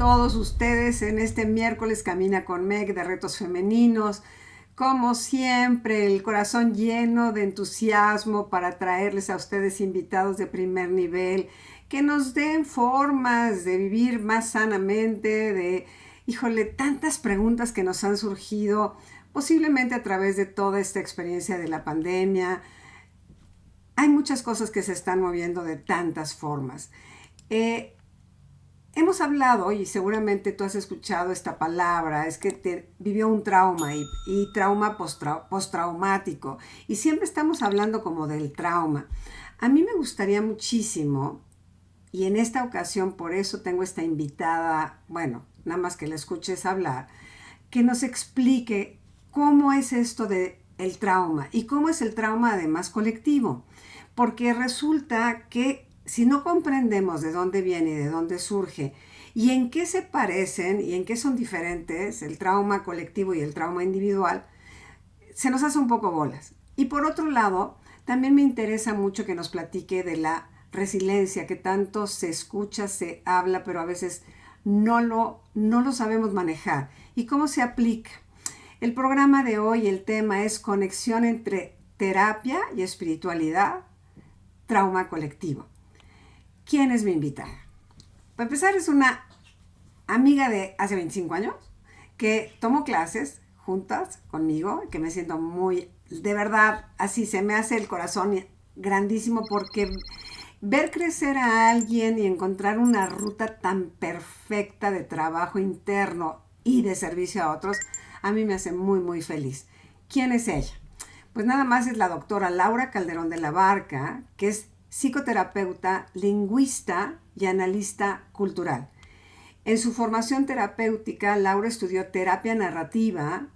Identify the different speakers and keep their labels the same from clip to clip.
Speaker 1: todos ustedes en este miércoles Camina con Meg de Retos Femeninos. Como siempre, el corazón lleno de entusiasmo para traerles a ustedes invitados de primer nivel que nos den formas de vivir más sanamente, híjole, tantas preguntas que nos han surgido posiblemente a través de toda esta experiencia de la pandemia. Hay muchas cosas que se están moviendo de tantas formas. Hemos hablado, y seguramente tú has escuchado esta palabra, es que vivió un trauma y trauma postraumático. Y siempre estamos hablando como del trauma. A mí me gustaría muchísimo, y en esta ocasión por eso tengo esta invitada, bueno, nada más que la escuches hablar, que nos explique cómo es esto de el trauma y cómo es el trauma además colectivo. Porque resulta que si no comprendemos de dónde viene y de dónde surge y en qué se parecen y en qué son diferentes el trauma colectivo y el trauma individual, se nos hace un poco bolas. Y por otro lado, también me interesa mucho que nos platique de la resiliencia, que tanto se escucha, se habla, pero a veces no lo sabemos manejar. ¿Y cómo se aplica? El programa de hoy, el tema es conexión entre terapia y espiritualidad, trauma colectivo. ¿Quién es mi invitada? Para empezar, es una amiga de hace 25 años que tomó clases juntas conmigo, que me siento muy, de verdad, así se me hace el corazón grandísimo porque ver crecer a alguien y encontrar una ruta tan perfecta de trabajo interno y de servicio a otros, a mí me hace muy, muy feliz. ¿Quién es ella? Pues nada más es la doctora Laura Calderón de la Barca, que es psicoterapeuta, lingüista y analista cultural. En su formación terapéutica, Laura estudió terapia narrativa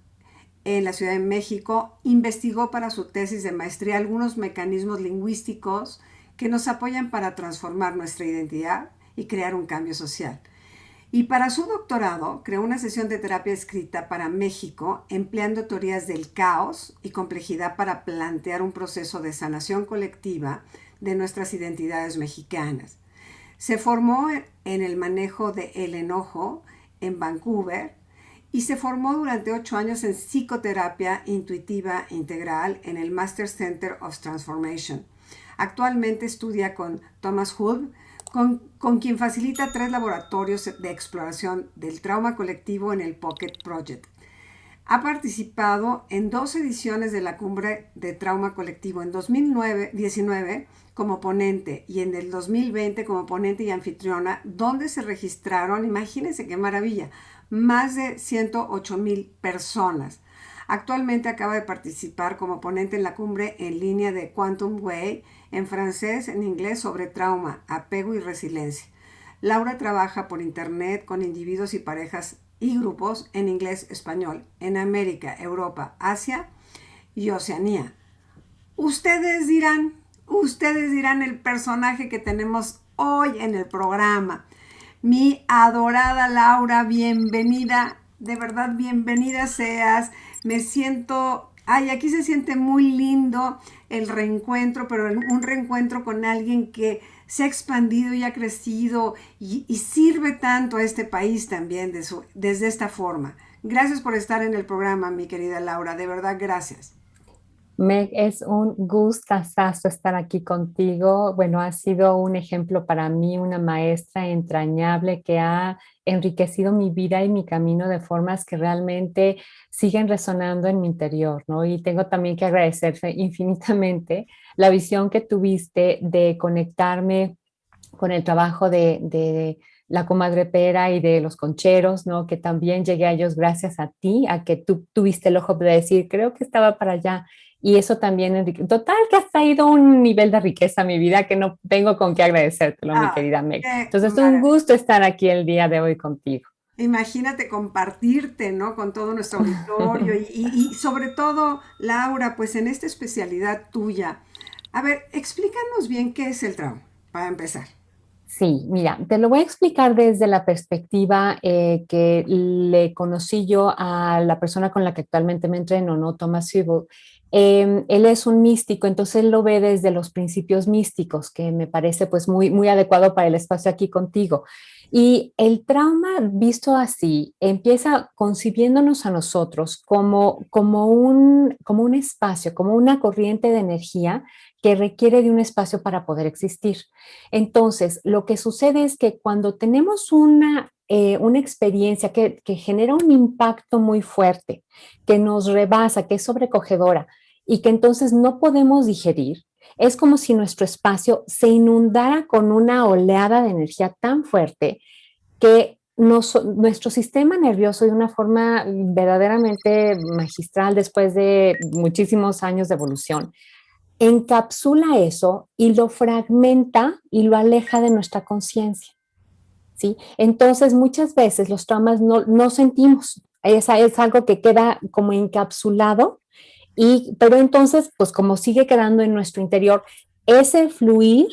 Speaker 1: en la Ciudad de México, investigó para su tesis de maestría algunos mecanismos lingüísticos que nos apoyan para transformar nuestra identidad y crear un cambio social. Y para su doctorado creó una sesión de terapia escrita para México, empleando teorías del caos y complejidad para plantear un proceso de sanación colectiva de nuestras identidades mexicanas. Se formó en el manejo del enojo en Vancouver y se formó durante 8 años en psicoterapia intuitiva integral en el Master Center of Transformation. Actualmente estudia con Thomas Hood, con quien facilita 3 laboratorios de exploración del trauma colectivo en el Pocket Project. Ha participado en 2 ediciones de la Cumbre de Trauma Colectivo, en 2019 como ponente y en el 2020 como ponente y anfitriona, donde se registraron, imagínense qué maravilla, más de 108,000 personas. Actualmente acaba de participar como ponente en la cumbre en línea de Quantum Way, en francés, en inglés, sobre trauma, apego y resiliencia. Laura trabaja por internet con individuos y parejas y grupos en inglés, español, en América, Europa, Asia y Oceanía. Ustedes dirán el personaje que tenemos hoy en el programa. Mi adorada Laura, bienvenida, de verdad bienvenida seas. Me siento, aquí se siente muy lindo el reencuentro, pero un reencuentro con alguien que se ha expandido y ha crecido y sirve tanto a este país también desde esta forma. Gracias por estar en el programa, mi querida Laura, de verdad, gracias.
Speaker 2: Meg, es un gustazo estar aquí contigo. Bueno, has sido un ejemplo para mí, una maestra entrañable que ha enriquecido mi vida y mi camino de formas que realmente siguen resonando en mi interior, ¿no? Y tengo también que agradecerte infinitamente la visión que tuviste de conectarme con el trabajo de la comadre Pera y de los concheros, ¿no? Que también llegué a ellos gracias a ti, a que tú tuviste el ojo de decir, creo que estaba para allá. Y eso también, Enrique. Total, que has traído un nivel de riqueza a mi vida que no tengo con qué agradecértelo, mi
Speaker 1: Ah,
Speaker 2: querida Meg.
Speaker 1: qué
Speaker 2: Entonces, es un
Speaker 1: maravilla.
Speaker 2: gusto estar aquí el día de hoy contigo.
Speaker 1: Imagínate compartirte, ¿no? Con todo nuestro auditorio y sobre todo, Laura, pues en esta especialidad tuya. A ver, explícanos bien qué es el trauma, para empezar.
Speaker 2: Sí, mira, te lo voy a explicar desde la perspectiva que le conocí yo a la persona con la que actualmente me entreno, ¿no? Thomas Sewell. Él es un místico, entonces él lo ve desde los principios místicos, que me parece pues muy, muy adecuado para el espacio aquí contigo. Y el trauma visto así empieza concibiéndonos a nosotros como un espacio, como una corriente de energía que requiere de un espacio para poder existir. Entonces, lo que sucede es que cuando tenemos una experiencia que genera un impacto muy fuerte, que nos rebasa, que es sobrecogedora y que entonces no podemos digerir, es como si nuestro espacio se inundara con una oleada de energía tan fuerte que nuestro sistema nervioso, de una forma verdaderamente magistral, después de muchísimos años de evolución, encapsula eso y lo fragmenta y lo aleja de nuestra conciencia, ¿sí? Entonces, muchas veces los traumas no sentimos, es algo que queda como encapsulado, pero entonces, pues como sigue quedando en nuestro interior, ese fluir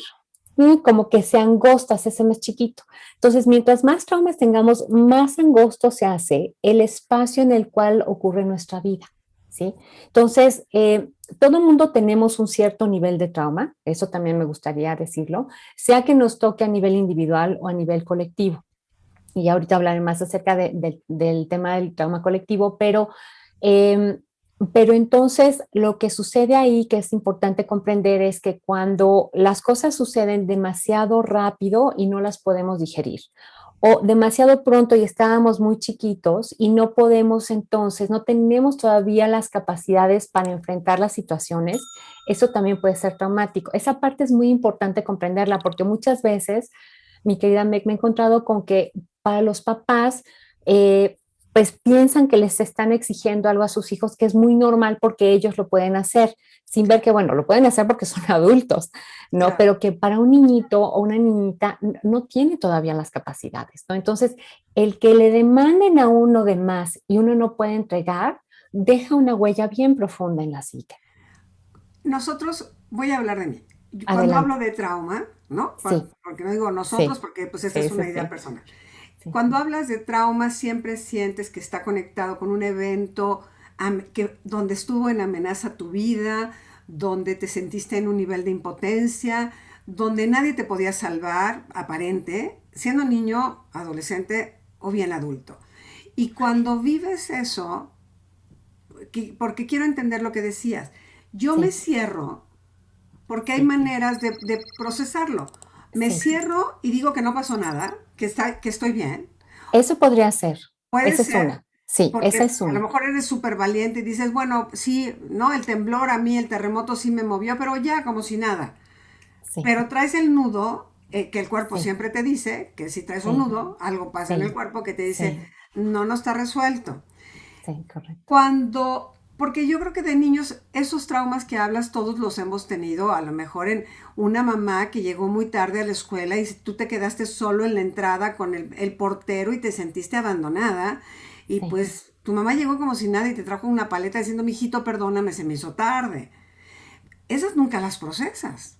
Speaker 2: como que se angosta, se hace más chiquito. Entonces, mientras más traumas tengamos, más angosto se hace el espacio en el cual ocurre nuestra vida, ¿sí? Entonces, todo el mundo tenemos un cierto nivel de trauma, eso también me gustaría decirlo, sea que nos toque a nivel individual o a nivel colectivo. Y ahorita hablaré más acerca del tema del trauma colectivo, eh, pero entonces lo que sucede ahí, que es importante comprender, es que cuando las cosas suceden demasiado rápido y no las podemos digerir, o demasiado pronto y estábamos muy chiquitos y no podemos entonces, no tenemos todavía las capacidades para enfrentar las situaciones, eso también puede ser traumático. Esa parte es muy importante comprenderla porque muchas veces, mi querida Meg, me he encontrado con que para los papás, pues piensan que les están exigiendo algo a sus hijos que es muy normal porque ellos lo pueden hacer, sin ver que, bueno, lo pueden hacer porque son adultos, ¿no?
Speaker 1: Claro.
Speaker 2: Pero que para un niñito o una niñita no tiene todavía las capacidades, ¿no? Entonces, el que le demanden a uno de más y uno no puede entregar, deja una huella bien profunda en la psique.
Speaker 1: Nosotros, voy a hablar de mí. Cuando hablo
Speaker 2: Adelante.
Speaker 1: de trauma, ¿no?
Speaker 2: Sí,
Speaker 1: Porque no digo nosotros,
Speaker 2: sí,
Speaker 1: porque pues esta
Speaker 2: sí,
Speaker 1: es
Speaker 2: sí,
Speaker 1: una idea
Speaker 2: sí,
Speaker 1: personal.
Speaker 2: sí,
Speaker 1: Cuando hablas de trauma, siempre sientes que está conectado con un evento donde estuvo en amenaza tu vida, donde te sentiste en un nivel de impotencia, donde nadie te podía salvar, aparente, siendo niño, adolescente o bien adulto. Y cuando vives eso, porque quiero entender lo que decías, yo me
Speaker 2: sí,
Speaker 1: cierro porque hay
Speaker 2: sí,
Speaker 1: maneras de procesarlo. Me
Speaker 2: sí.
Speaker 1: cierro y digo que no pasó nada, que estoy bien.
Speaker 2: Eso podría ser.
Speaker 1: Puede
Speaker 2: Esa es
Speaker 1: ser,
Speaker 2: una. Sí, esa
Speaker 1: porque
Speaker 2: es
Speaker 1: a lo
Speaker 2: una.
Speaker 1: mejor eres súper valiente y dices, bueno, sí, no, el temblor a mí, el terremoto sí me movió, pero ya como si nada.
Speaker 2: Sí,
Speaker 1: Pero traes el nudo, que el cuerpo
Speaker 2: sí,
Speaker 1: siempre te dice, que si traes un
Speaker 2: sí,
Speaker 1: nudo, algo pasa en el
Speaker 2: sí,
Speaker 1: cuerpo que te dice,
Speaker 2: sí,
Speaker 1: no, no está resuelto.
Speaker 2: sí, correcto.
Speaker 1: Porque yo creo que de niños esos traumas que hablas todos los hemos tenido, a lo mejor en una mamá que llegó muy tarde a la escuela y tú te quedaste solo en la entrada con el portero y te sentiste abandonada y
Speaker 2: Sí,
Speaker 1: pues tu mamá llegó como si nada y te trajo una paleta diciendo, mijito, perdóname, se me hizo tarde. Esas nunca las procesas.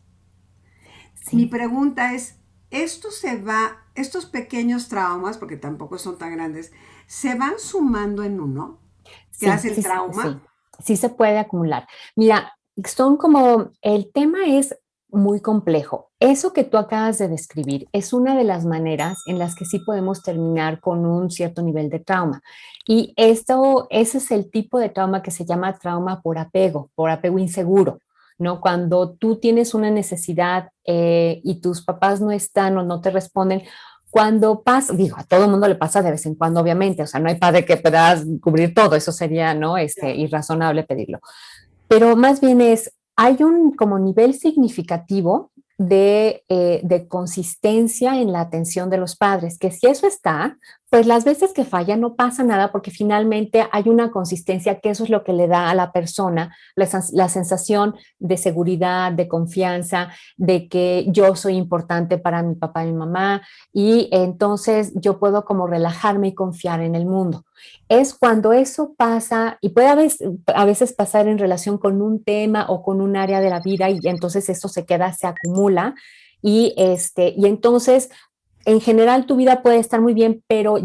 Speaker 1: Mi
Speaker 2: sí,
Speaker 1: pregunta es, estos pequeños traumas, porque tampoco son tan grandes, ¿se van sumando en uno? ¿Que
Speaker 2: sí,
Speaker 1: hace el
Speaker 2: sí,
Speaker 1: trauma?
Speaker 2: sí, sí se puede acumular. Mira, son como, el tema es muy complejo. Eso que tú acabas de describir es una de las maneras en las que sí podemos terminar con un cierto nivel de trauma. Y ese es el tipo de trauma que se llama trauma por apego inseguro. ¿No? Cuando tú tienes una necesidad y tus papás no están o no te responden, cuando pasa, digo, a todo el mundo le pasa de vez en cuando, obviamente, o sea, no hay padre que puedas cubrir todo, eso sería, ¿no?
Speaker 1: Claro.
Speaker 2: Irrazonable pedirlo. Pero más bien hay un como nivel significativo de consistencia en la atención de los padres, que si eso está, pues las veces que falla no pasa nada porque finalmente hay una consistencia que eso es lo que le da a la persona la sensación de seguridad, de confianza, de que yo soy importante para mi papá y mi mamá y entonces yo puedo como relajarme y confiar en el mundo. Es cuando eso pasa y puede a veces pasar en relación con un tema o con un área de la vida y entonces eso se queda, se acumula y entonces en general tu vida puede estar muy bien, pero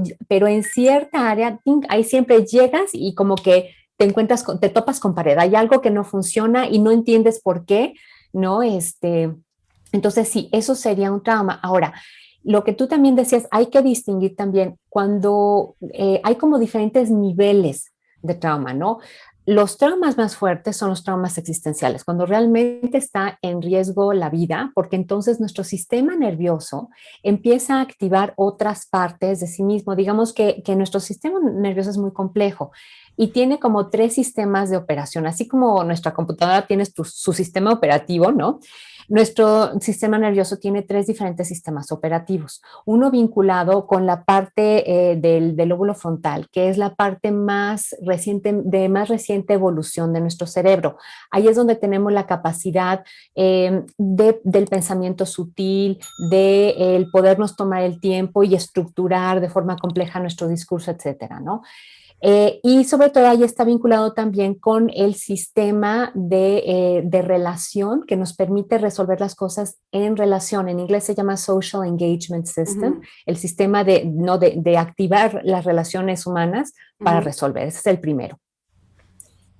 Speaker 2: en cierta área ahí siempre llegas y como que te topas con pared, hay algo que no funciona y no entiendes por qué, ¿no? Entonces sí, eso sería un trauma. Ahora, lo que tú también decías, hay que distinguir también cuando hay como diferentes niveles de trauma, ¿no? Los traumas más fuertes son los traumas existenciales, cuando realmente está en riesgo la vida, porque entonces nuestro sistema nervioso empieza a activar otras partes de sí mismo. Digamos que nuestro sistema nervioso es muy complejo y tiene como 3 sistemas de operación, así como nuestra computadora tiene su sistema operativo, ¿no? Nuestro sistema nervioso tiene 3 diferentes sistemas operativos. Uno vinculado con la parte del lóbulo frontal, que es la parte más reciente, de más reciente evolución de nuestro cerebro. Ahí es donde tenemos la capacidad del pensamiento sutil, de el podernos tomar el tiempo y estructurar de forma compleja nuestro discurso, etcétera, ¿no? Y sobre todo ahí está vinculado también con el sistema de relación que nos permite resolver las cosas en relación. En inglés se llama Social Engagement System, el sistema ¿no? de activar las relaciones humanas para resolver. Ese es el primero.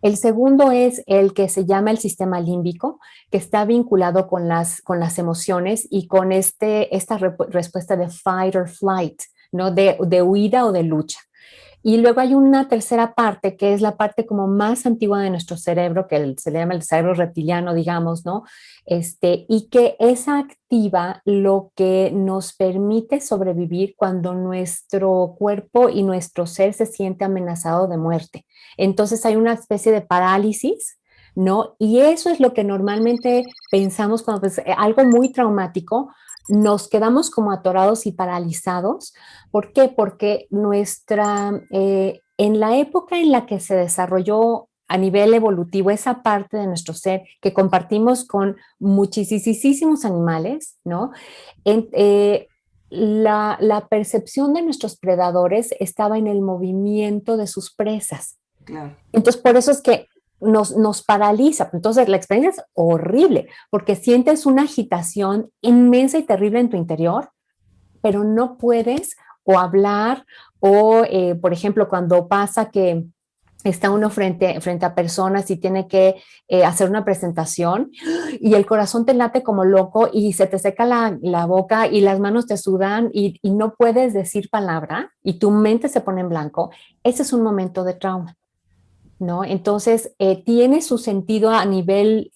Speaker 2: El segundo es el que se llama el sistema límbico, que está vinculado con las emociones y con esta respuesta de fight or flight, ¿no? De huida o de lucha. Y luego hay una tercera parte, que es la parte como más antigua de nuestro cerebro, que se le llama el cerebro reptiliano, digamos, ¿no? Y que esa activa lo que nos permite sobrevivir cuando nuestro cuerpo y nuestro ser se siente amenazado de muerte. Entonces hay una especie de parálisis, ¿no? Y eso es lo que normalmente pensamos cuando pues, algo muy traumático, nos quedamos como atorados y paralizados. ¿Por qué? Porque en la época en la que se desarrolló a nivel evolutivo esa parte de nuestro ser que compartimos con muchísimos animales, ¿no? En, la percepción de nuestros predadores estaba en el movimiento de sus presas.
Speaker 1: Claro.
Speaker 2: Entonces, por eso es que nos paraliza. Entonces, la experiencia es horrible porque sientes una agitación inmensa y terrible en tu interior, pero no puedes o hablar o, por ejemplo, cuando pasa que está uno frente a personas y tiene que hacer una presentación y el corazón te late como loco y se te seca la boca y las manos te sudan y no puedes decir palabra y tu mente se pone en blanco, ese es un momento de trauma. ¿No? Entonces, tiene su sentido a nivel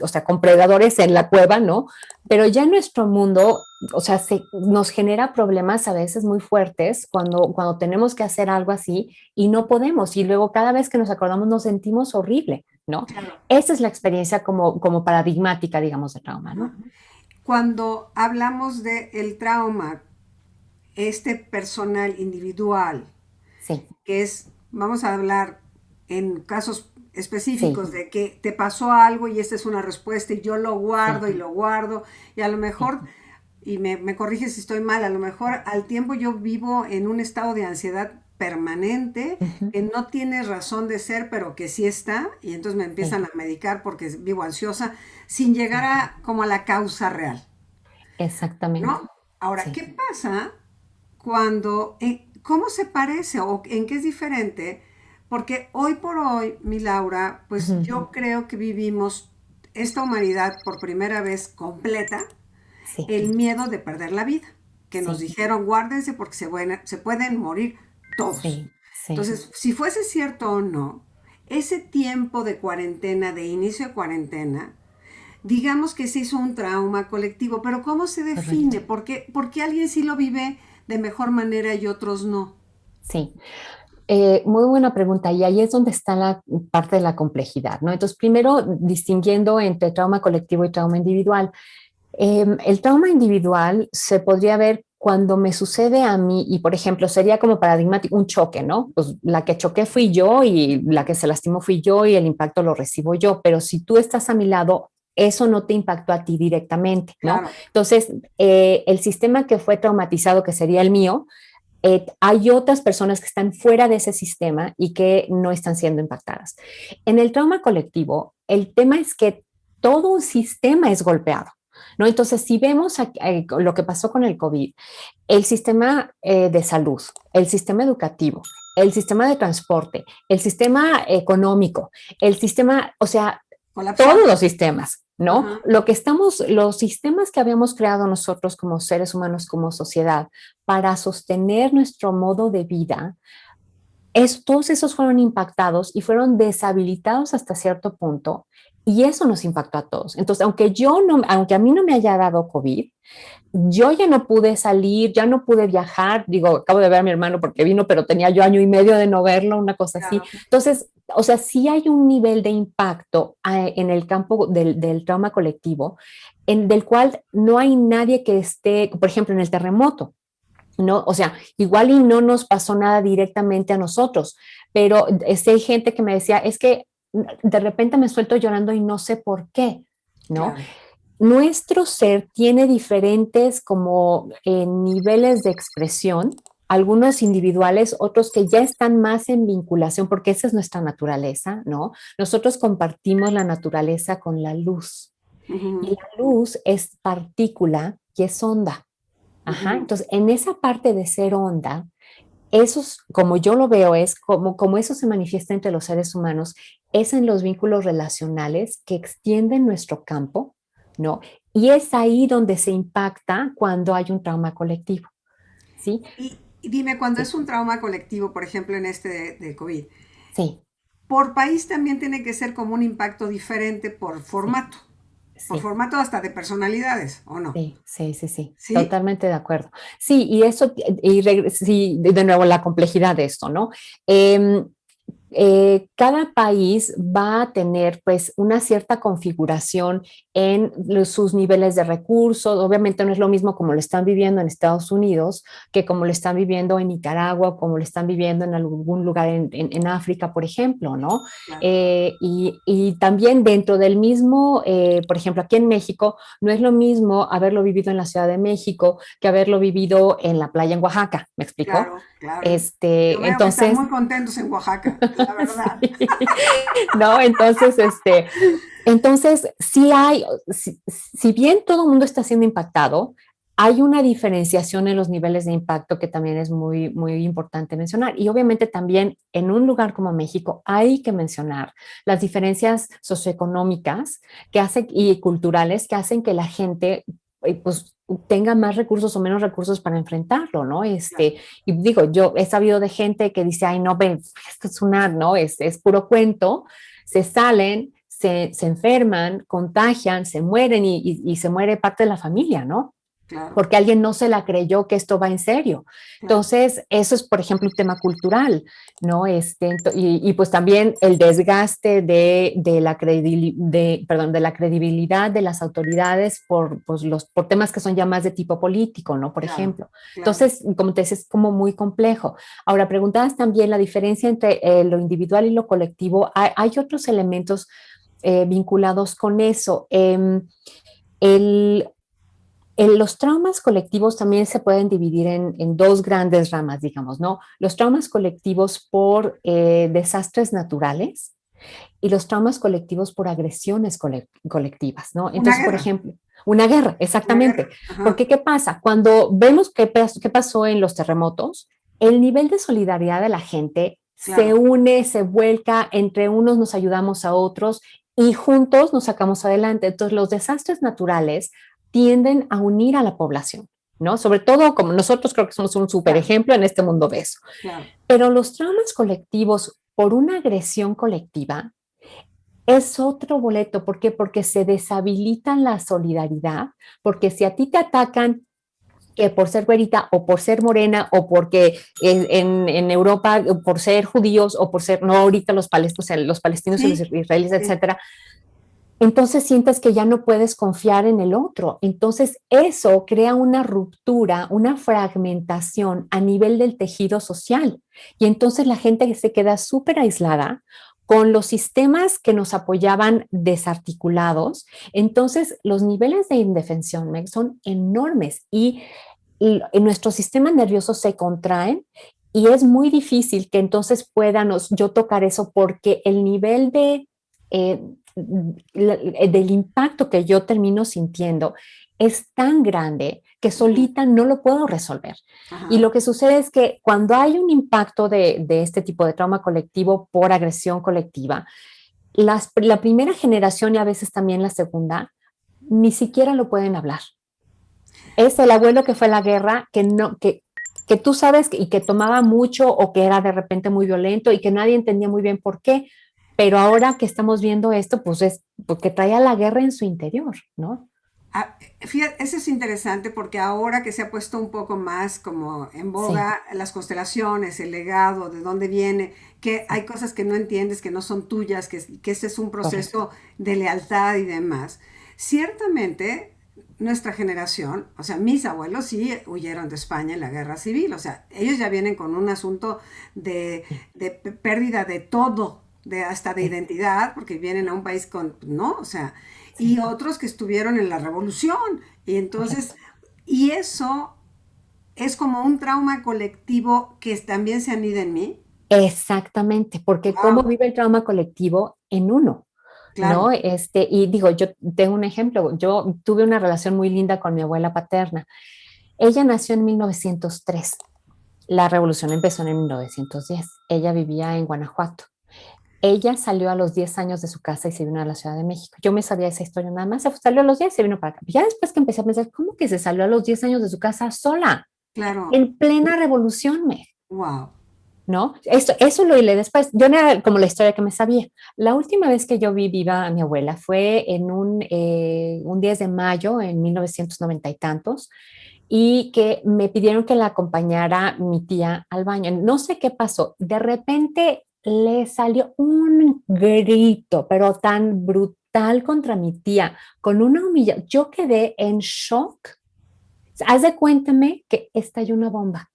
Speaker 2: o sea, con predadores en la cueva, ¿no? Pero ya en nuestro mundo, o sea, nos genera problemas a veces muy fuertes cuando tenemos que hacer algo así y no podemos. Y luego cada vez que nos acordamos nos sentimos horrible, ¿no?
Speaker 1: Claro.
Speaker 2: Esa es la experiencia como paradigmática, digamos, de trauma, ¿no?
Speaker 1: Cuando hablamos de el trauma, personal, individual,
Speaker 2: Sí,
Speaker 1: que es, vamos a hablar en casos
Speaker 2: sí,
Speaker 1: específicos de que te pasó algo y esta es una respuesta y yo lo
Speaker 2: sí,
Speaker 1: guardo y lo guardo y a lo
Speaker 2: sí.
Speaker 1: mejor, y me corriges si estoy mal, a lo mejor al tiempo yo vivo en un estado de ansiedad permanente
Speaker 2: Ujú,
Speaker 1: que no tiene razón de ser, pero que sí está, y entonces me
Speaker 2: sí,
Speaker 1: empiezan a medicar porque vivo ansiosa sin llegar
Speaker 2: sí.
Speaker 1: a como a la causa real,
Speaker 2: Exactamente.
Speaker 1: ¿no? Ahora,
Speaker 2: Sí.
Speaker 1: ¿qué pasa cuando, cómo se parece o en qué es diferente? Porque hoy por hoy, mi Laura, pues
Speaker 2: Ujú,
Speaker 1: yo creo que vivimos esta humanidad por primera vez completa,
Speaker 2: sí,
Speaker 1: el miedo de perder la vida, que nos
Speaker 2: sí,
Speaker 1: dijeron guárdense porque se pueden morir todos.
Speaker 2: sí, sí.
Speaker 1: Entonces, si fuese cierto o no, ese tiempo de cuarentena, de inicio de cuarentena, digamos que se hizo un trauma colectivo, pero ¿cómo se
Speaker 2: Correcto.
Speaker 1: define? Por qué alguien sí lo vive de mejor manera y otros no?
Speaker 2: Sí. Muy buena pregunta y ahí es donde está la parte de la complejidad, ¿no? Entonces, primero, distinguiendo entre trauma colectivo y trauma individual. El trauma individual se podría ver cuando me sucede a mí y, por ejemplo, sería como paradigmático un choque, ¿no? Pues la que choqué fui yo y la que se lastimó fui yo y el impacto lo recibo yo, pero si tú estás a mi lado, eso no te impactó a ti directamente, ¿no?
Speaker 1: Claro,
Speaker 2: Entonces, el sistema que fue traumatizado, que sería el mío, hay otras personas que están fuera de ese sistema y que no están siendo impactadas. En el trauma colectivo, el tema es que todo un sistema es golpeado, ¿no? Entonces, si vemos lo que pasó con el COVID, el sistema de salud, el sistema educativo, el sistema de transporte, el sistema económico, el sistema, o sea,
Speaker 1: colapsó.
Speaker 2: todos los sistemas ¿no?
Speaker 1: Ajá,
Speaker 2: Los sistemas que habíamos creado nosotros como seres humanos, como sociedad, para sostener nuestro modo de vida, todos esos fueron impactados y fueron deshabilitados hasta cierto punto, y eso nos impactó a todos. Entonces, aunque a mí no me haya dado COVID, yo ya no pude salir, ya no pude viajar. Digo, acabo de ver a mi hermano porque vino, pero tenía yo año y medio de no verlo, una cosa así.
Speaker 1: claro.
Speaker 2: Entonces, o sea, sí hay un nivel de impacto en el campo del trauma colectivo, del cual no hay nadie que esté, por ejemplo, en el terremoto. No, o sea, igual y no nos pasó nada directamente a nosotros, pero hay gente que me decía, es que de repente me suelto llorando y no sé por qué, ¿no?
Speaker 1: Claro.
Speaker 2: Nuestro ser tiene diferentes como niveles de expresión, algunos individuales, otros que ya están más en vinculación, porque esa es nuestra naturaleza, ¿no? Nosotros compartimos la naturaleza con la luz, y
Speaker 1: Ujú,
Speaker 2: la luz es partícula y es onda. Ajá,
Speaker 1: ujú.
Speaker 2: entonces en esa parte de ser onda, esos, como yo lo veo, es como eso se manifiesta entre los seres humanos, es en los vínculos relacionales que extienden nuestro campo, ¿no? Y es ahí donde se impacta cuando hay un trauma colectivo, ¿sí?
Speaker 1: Y dime, cuando es
Speaker 2: Sí,
Speaker 1: un trauma colectivo, por ejemplo, en este de COVID,
Speaker 2: sí,
Speaker 1: por país también tiene que ser como un impacto diferente
Speaker 2: sí,
Speaker 1: por
Speaker 2: sí.
Speaker 1: formato hasta de personalidades, ¿o no?
Speaker 2: Sí, sí, sí, sí,
Speaker 1: ¿Sí?
Speaker 2: totalmente de acuerdo. Sí, y eso, sí, de nuevo, la complejidad de esto, ¿no? Em, cada país va a tener pues una cierta configuración en sus niveles de recursos. Obviamente no es lo mismo como lo están viviendo en Estados Unidos que como lo están viviendo en Nicaragua, o como lo están viviendo en algún lugar en África, por ejemplo, ¿no?
Speaker 1: Claro,
Speaker 2: Y también dentro del mismo, por ejemplo, aquí en México, no es lo mismo haberlo vivido en la Ciudad de México que haberlo vivido en la playa en Oaxaca, ¿me explicó?
Speaker 1: claro, claro. Yo veo que están
Speaker 2: Entonces,
Speaker 1: muy contentos en Oaxaca, la verdad.
Speaker 2: sí, ¿no? Entonces sí hay, si bien todo el mundo está siendo impactado, hay una diferenciación en los niveles de impacto que también es muy, muy importante mencionar. Y obviamente también en un lugar como México hay que mencionar las diferencias socioeconómicas que hacen, y culturales que hacen que la gente pues tenga más recursos o menos recursos para enfrentarlo, ¿no?
Speaker 1: Claro,
Speaker 2: Y digo, yo he sabido de gente que dice, ay, no, ven, esto es ¿no? Es puro cuento, se salen, se enferman, contagian, se mueren y se muere parte de la familia, ¿no?
Speaker 1: claro,
Speaker 2: Porque alguien no se la creyó que esto va en serio.
Speaker 1: claro.
Speaker 2: Entonces, eso es, por ejemplo, un tema cultural, ¿no? Y pues también el desgaste de la credibilidad de las autoridades por temas que son ya más de tipo político, ¿no? Por
Speaker 1: Claro,
Speaker 2: ejemplo.
Speaker 1: claro.
Speaker 2: Entonces, como te decía, es como muy complejo. Ahora, preguntabas también la diferencia entre lo individual y lo colectivo. Hay otros elementos vinculados con eso. El, los traumas colectivos también se pueden dividir en dos grandes ramas, digamos, ¿no? Los traumas colectivos por desastres naturales y los traumas colectivos por agresiones colectivas, ¿no?
Speaker 1: Una
Speaker 2: Entonces, por
Speaker 1: guerra,
Speaker 2: ejemplo, una guerra,
Speaker 1: una
Speaker 2: exactamente.
Speaker 1: guerra. Ajá,
Speaker 2: Porque, ¿qué pasa? Cuando vemos qué pasó en los terremotos, el nivel de solidaridad de la gente se
Speaker 1: claro,
Speaker 2: une, se vuelca, entre unos nos ayudamos a otros y juntos nos sacamos adelante. Entonces, los desastres naturales tienden a unir a la población, ¿no? Sobre todo como nosotros creo que somos un super
Speaker 1: claro,
Speaker 2: ejemplo en este mundo de eso.
Speaker 1: claro.
Speaker 2: Pero los traumas colectivos por una agresión colectiva es otro boleto. ¿Por qué? Porque se deshabilita la solidaridad, porque si a ti te atacan que por ser güerita o por ser morena o porque en Europa por ser judíos o por ser, no ahorita los palestinos y los
Speaker 1: Sí,
Speaker 2: israelíes,
Speaker 1: sí,
Speaker 2: etcétera, entonces sientes que ya no puedes confiar en el otro. Entonces eso crea una ruptura, una fragmentación a nivel del tejido social. Y entonces la gente se queda súper aislada con los sistemas que nos apoyaban desarticulados. Entonces los niveles de indefensión son enormes y nuestro sistema nervioso se contraen y es muy difícil que entonces yo tocar eso porque el nivel eh, del impacto que yo termino sintiendo es tan grande que
Speaker 1: ujú,
Speaker 2: solita no lo puedo resolver. Y
Speaker 1: ajá,
Speaker 2: lo que sucede es que cuando hay un impacto de este tipo de trauma colectivo por agresión colectiva, la primera generación y a veces también la segunda ni siquiera lo pueden hablar. Es el abuelo que fue a la guerra, que tú sabes y que tomaba mucho o que era de repente muy violento y que nadie entendía muy bien por qué, pero ahora que estamos viendo esto, pues es porque traía la guerra en su interior, ¿no?
Speaker 1: Fíjate, eso es interesante porque ahora que se ha puesto un poco más como en
Speaker 2: Sí,
Speaker 1: boga las constelaciones, el legado, de dónde viene, que
Speaker 2: sí,
Speaker 1: hay cosas que no entiendes, que no son tuyas, que este es un
Speaker 2: correcto.
Speaker 1: proceso de lealtad y demás. Ciertamente, nuestra generación, o sea, mis abuelos sí huyeron de España en la guerra civil, o sea, ellos ya vienen con un asunto
Speaker 2: Sí,
Speaker 1: de pérdida de todo, de hasta de
Speaker 2: sí,
Speaker 1: identidad, porque vienen a un país con, ¿no? O sea, y
Speaker 2: sí,
Speaker 1: otros que estuvieron en la revolución. Y entonces,
Speaker 2: correcto.
Speaker 1: y eso es como un trauma colectivo que también se anida en mí.
Speaker 2: Exactamente, porque cómo
Speaker 1: Wow,
Speaker 2: vive el trauma colectivo en uno,
Speaker 1: claro.
Speaker 2: ¿no? Y digo, yo tengo un ejemplo, yo tuve una relación muy linda con mi abuela paterna. Ella nació en 1903. La revolución empezó en 1910. Ella vivía en Guanajuato. Ella salió a los 10 años de su casa y se vino a la Ciudad de México. Yo me sabía esa historia nada más. Salió a los 10 y se vino para acá. Ya después que empecé a pensar, ¿cómo que se salió a los 10 años de su casa sola?
Speaker 1: Claro.
Speaker 2: En plena revolución,
Speaker 1: Wow.
Speaker 2: ¿no? Eso lo hilé después. Yo no era como la historia que me sabía. La última vez que yo vi viva a mi abuela fue en un 10 de mayo en 1990 y tantos, y que me pidieron que la acompañara mi tía al baño. No sé qué pasó. De repente le salió un grito, pero tan brutal contra mi tía, con una humillación. Yo quedé en shock. Haz de cuéntame que estalló una bomba.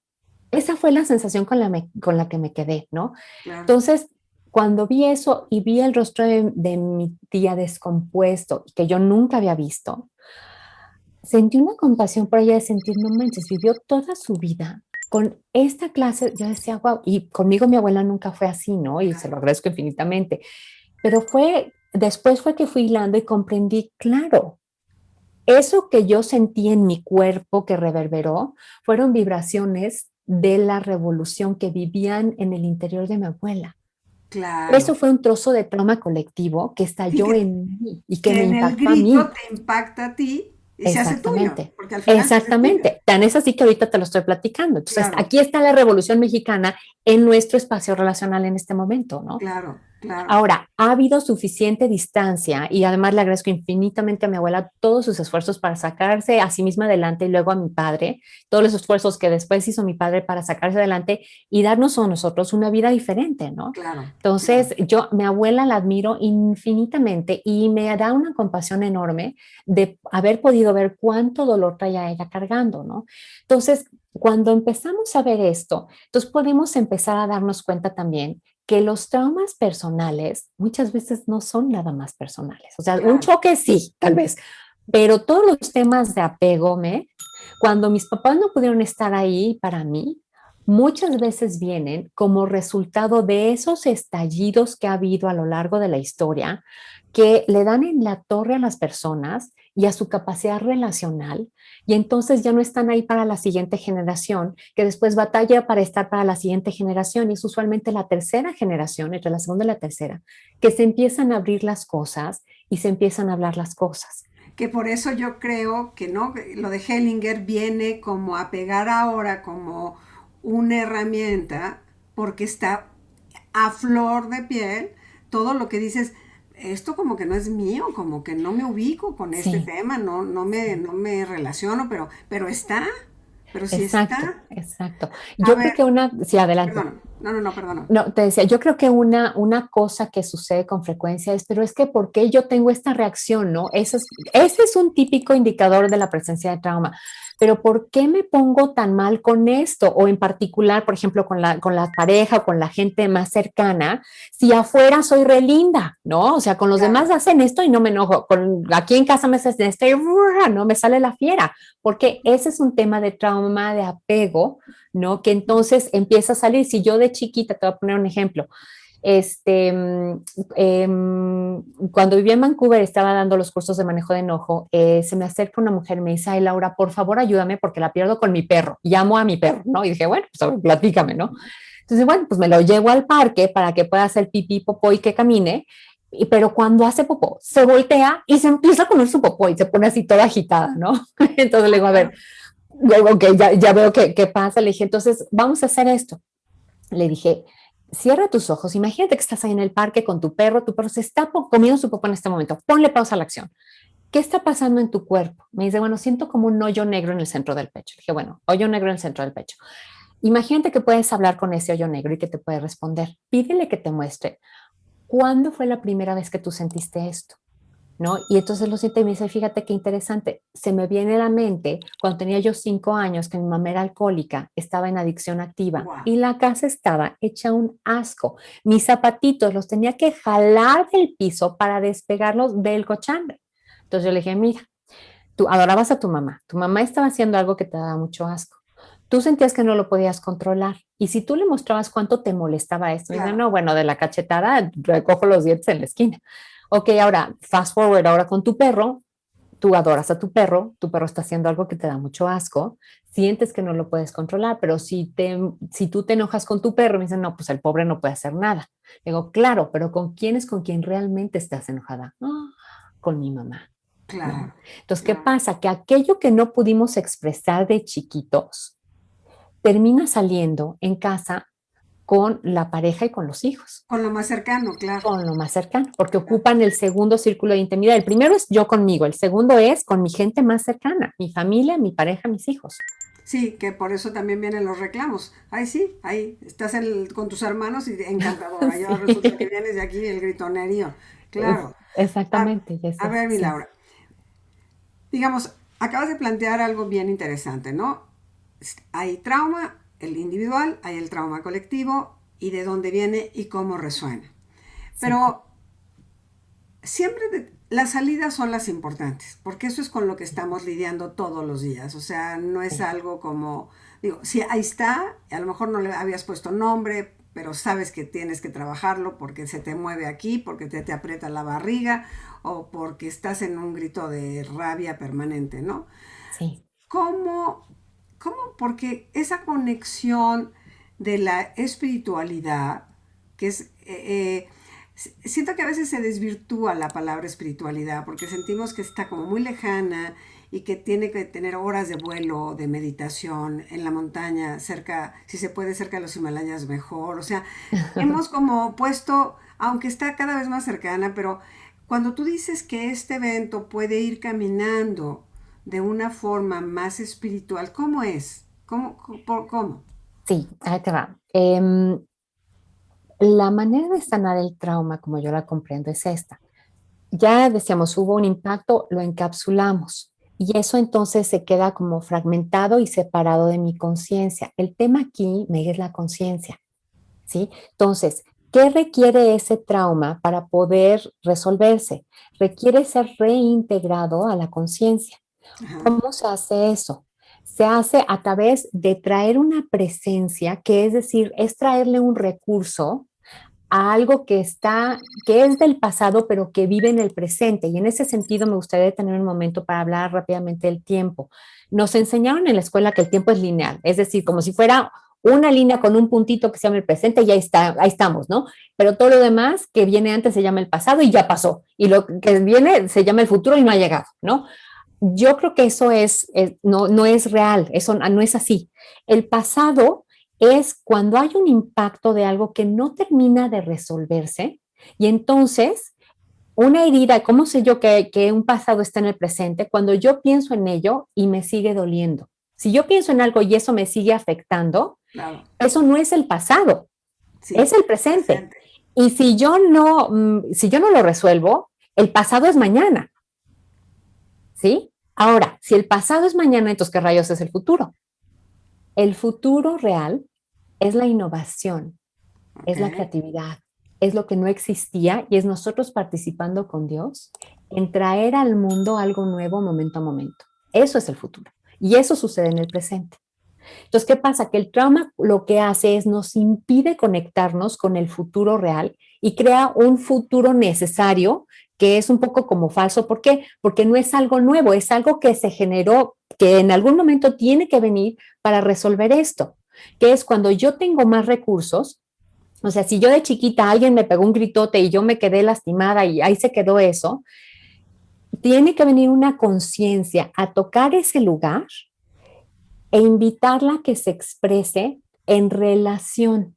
Speaker 2: Esa fue la sensación con la que me quedé, ¿no?
Speaker 1: Claro.
Speaker 2: Entonces, cuando vi eso y vi el rostro de mi tía descompuesto, que yo nunca había visto, sentí una compasión por ella de sentir, no manches, vivió toda su vida con esta clase. Yo decía, wow, y conmigo mi abuela nunca fue así, ¿no? Y se lo agradezco infinitamente. Pero después fue que fui hilando y comprendí, claro, eso que yo sentí en mi cuerpo que reverberó fueron vibraciones de la revolución que vivían en el interior de mi abuela. Eso
Speaker 1: Claro.
Speaker 2: fue un trozo de trauma colectivo que
Speaker 1: Y
Speaker 2: estalló en mí y que
Speaker 1: que
Speaker 2: me
Speaker 1: en el
Speaker 2: impactó a
Speaker 1: grito
Speaker 2: mí.
Speaker 1: te impacta a ti y se hace tuyo,
Speaker 2: Exactamente,
Speaker 1: porque al final se hace tuyo.
Speaker 2: exactamente. Tan es así que ahorita te lo estoy platicando. Entonces,
Speaker 1: Claro,
Speaker 2: aquí está la Revolución Mexicana en nuestro espacio relacional en este momento, ¿no?
Speaker 1: claro, claro.
Speaker 2: Ahora, ha habido suficiente distancia y además le agradezco infinitamente a mi abuela todos sus esfuerzos para sacarse a sí misma adelante y luego a mi padre, todos los esfuerzos que después hizo mi padre para sacarse adelante y darnos a nosotros una vida diferente, ¿no?
Speaker 1: Claro, claro.
Speaker 2: Entonces, mi abuela la admiro infinitamente y me da una compasión enorme de haber podido ver cuánto dolor traía ella cargando, ¿no? Entonces, cuando empezamos a ver esto, entonces podemos empezar a darnos cuenta también que los traumas personales muchas veces no son nada más personales. O sea, un
Speaker 1: Claro.
Speaker 2: choque sí, tal vez, pero todos los temas de apego, cuando mis papás no pudieron estar ahí para mí, muchas veces vienen como resultado de esos estallidos que ha habido a lo largo de la historia, que le dan en la torre a las personas y a su capacidad relacional, y entonces ya no están ahí para la siguiente generación, que después batalla para estar para la siguiente generación, y es usualmente la tercera generación, entre la segunda y la tercera, que se empiezan a abrir las cosas y se empiezan a hablar las cosas.
Speaker 1: Que por eso yo creo que no, lo de Hellinger viene como a pegar ahora como una herramienta, porque está a flor de piel todo lo que dices, esto como que no es mío, como que no me ubico con este
Speaker 2: Sí,
Speaker 1: tema,
Speaker 2: sí.
Speaker 1: no me relaciono, pero está, pero sí
Speaker 2: Exacto,
Speaker 1: está.
Speaker 2: exacto.
Speaker 1: A
Speaker 2: Yo creo
Speaker 1: ver,
Speaker 2: que sí, adelante.
Speaker 1: perdón, no, perdón.
Speaker 2: No, te decía, yo creo que una cosa que sucede con frecuencia es, pero es que ¿por qué yo tengo esta reacción, no? Ese es un típico indicador de la presencia de trauma. Pero ¿por qué me pongo tan mal con esto? O en particular, por ejemplo, con la pareja o con la gente más cercana, si afuera soy re linda, ¿no? O sea, con los
Speaker 1: Claro,
Speaker 2: demás hacen esto y no me enojo. Aquí en casa me hacen esto y no me sale la fiera, porque ese es un tema de trauma, de apego, ¿no? Que entonces empieza a salir. Si yo de chiquita, te voy a poner un ejemplo, este, eh, cuando vivía en Vancouver, estaba dando los cursos de manejo de enojo, se me acerca una mujer y me dice, ay Laura, por favor ayúdame porque la pierdo con mi perro, llamo a mi perro, ¿no? Y dije, bueno, pues a ver, platícame, ¿no? Entonces, bueno, pues me lo llevo al parque para que pueda hacer pipí, popó y que camine. pero cuando hace popó, se voltea y se empieza a comer su popó y se pone así toda agitada, ¿no? Entonces le digo, a ver, ok, ya veo qué pasa. Le dije, entonces vamos a hacer esto. Le dije, cierra tus ojos, imagínate que estás ahí en el parque con tu perro se está comiendo su popó en este momento, ponle pausa a la acción. ¿Qué está pasando en tu cuerpo? Me dice, bueno, siento como un hoyo negro en el centro del pecho. Le dije, bueno, hoyo negro en el centro del pecho. Imagínate que puedes hablar con ese hoyo negro y que te puede responder. Pídele que te muestre. ¿Cuándo fue la primera vez que tú sentiste esto? ¿No? Y entonces lo siente y me dice, fíjate qué interesante, se me viene a la mente cuando tenía yo 5 años que mi mamá era alcohólica, estaba en adicción activa
Speaker 1: Wow.
Speaker 2: y la casa estaba hecha un asco. Mis zapatitos los tenía que jalar del piso para despegarlos del cochambre. Entonces yo le dije, mira, tú adorabas a tu mamá estaba haciendo algo que te daba mucho asco. Tú sentías que no lo podías controlar. Y si tú le mostrabas cuánto te molestaba esto, claro. Dice, no, bueno, de la cachetada recojo los dientes en la esquina. Ok, ahora, fast forward, ahora con tu perro, tú adoras a tu perro está haciendo algo que te da mucho asco, sientes que no lo puedes controlar, pero si tú te enojas con tu perro, me dicen, no, pues el pobre no puede hacer nada. Digo, claro, pero ¿con quién es con quien realmente estás enojada? Oh, con mi mamá.
Speaker 1: Claro.
Speaker 2: ¿No? Entonces, ¿qué pasa? Que aquello que no pudimos expresar de chiquitos termina saliendo en casa con la pareja y con los hijos.
Speaker 1: Con lo más cercano, claro.
Speaker 2: Con lo más cercano, porque ocupan el segundo círculo de intimidad. El primero es yo conmigo, el segundo es con mi gente más cercana, mi familia, mi pareja, mis hijos.
Speaker 1: Sí, que por eso también vienen los reclamos. Ay, sí, ahí estás con tus hermanos y encantadora. Ya resulta que vienes de aquí el gritonerío. Claro.
Speaker 2: Exactamente.
Speaker 1: A ver, mi Laura. Digamos, acabas de plantear algo bien interesante, ¿no? Hay trauma, el individual, hay el trauma colectivo y de dónde viene y cómo resuena. Pero siempre las salidas son las importantes, porque eso es con lo que estamos lidiando todos los días. O sea, no es algo como, digo, sí, ahí está, a lo mejor no le habías puesto nombre, pero sabes que tienes que trabajarlo porque se te mueve aquí, porque te aprieta la barriga o porque estás en un grito de rabia permanente, ¿no?
Speaker 2: Sí.
Speaker 1: ¿Cómo? Porque esa conexión de la espiritualidad, que es... siento que a veces se desvirtúa la palabra espiritualidad porque sentimos que está como muy lejana y que tiene que tener horas de vuelo, de meditación en la montaña, cerca, si se puede, cerca de los Himalayas mejor. O sea, hemos como puesto, aunque está cada vez más cercana, pero cuando tú dices que este evento puede ir caminando de una forma más espiritual, ¿cómo es? ¿Cómo?
Speaker 2: Sí, ahí te va. La manera de sanar el trauma, como yo la comprendo, es esta. Ya decíamos, hubo un impacto, lo encapsulamos y eso entonces se queda como fragmentado y separado de mi conciencia. El tema aquí, Meg, es la conciencia, ¿sí? Entonces, ¿qué requiere ese trauma para poder resolverse? Requiere ser reintegrado a la conciencia. ¿Cómo se hace eso? Se hace a través de traer una presencia, que es decir, es traerle un recurso a algo que es del pasado, pero que vive en el presente. Y en ese sentido me gustaría tener un momento para hablar rápidamente del tiempo. Nos enseñaron en la escuela que el tiempo es lineal, es decir, como si fuera una línea con un puntito que se llama el presente y ahí estamos, ¿no? Pero todo lo demás que viene antes se llama el pasado y ya pasó. Y lo que viene se llama el futuro y no ha llegado, ¿no? Yo creo que eso no es real, eso no es así. El pasado es cuando hay un impacto de algo que no termina de resolverse y entonces una herida, ¿cómo sé yo que un pasado está en el presente? Cuando yo pienso en ello y me sigue doliendo. Si yo pienso en algo y eso me sigue afectando, claro, eso no es el pasado, sí, es el presente. Y si yo no lo resuelvo, el pasado es mañana. ¿Sí? Ahora, si el pasado es mañana, entonces ¿qué rayos es el futuro? El futuro real es la innovación, es la creatividad, es lo que no existía y es nosotros participando con Dios en traer al mundo algo nuevo momento a momento. Eso es el futuro y eso sucede en el presente. Entonces, ¿qué pasa? Que el trauma lo que hace es nos impide conectarnos con el futuro real y crea un futuro necesario que es un poco como falso. ¿Por qué? Porque no es algo nuevo, es algo que se generó, que en algún momento tiene que venir para resolver esto, que es cuando yo tengo más recursos, O sea, si yo de chiquita alguien me pegó un gritote y yo me quedé lastimada y ahí se quedó eso, tiene que venir una conciencia a tocar ese lugar e invitarla a que se exprese en relación.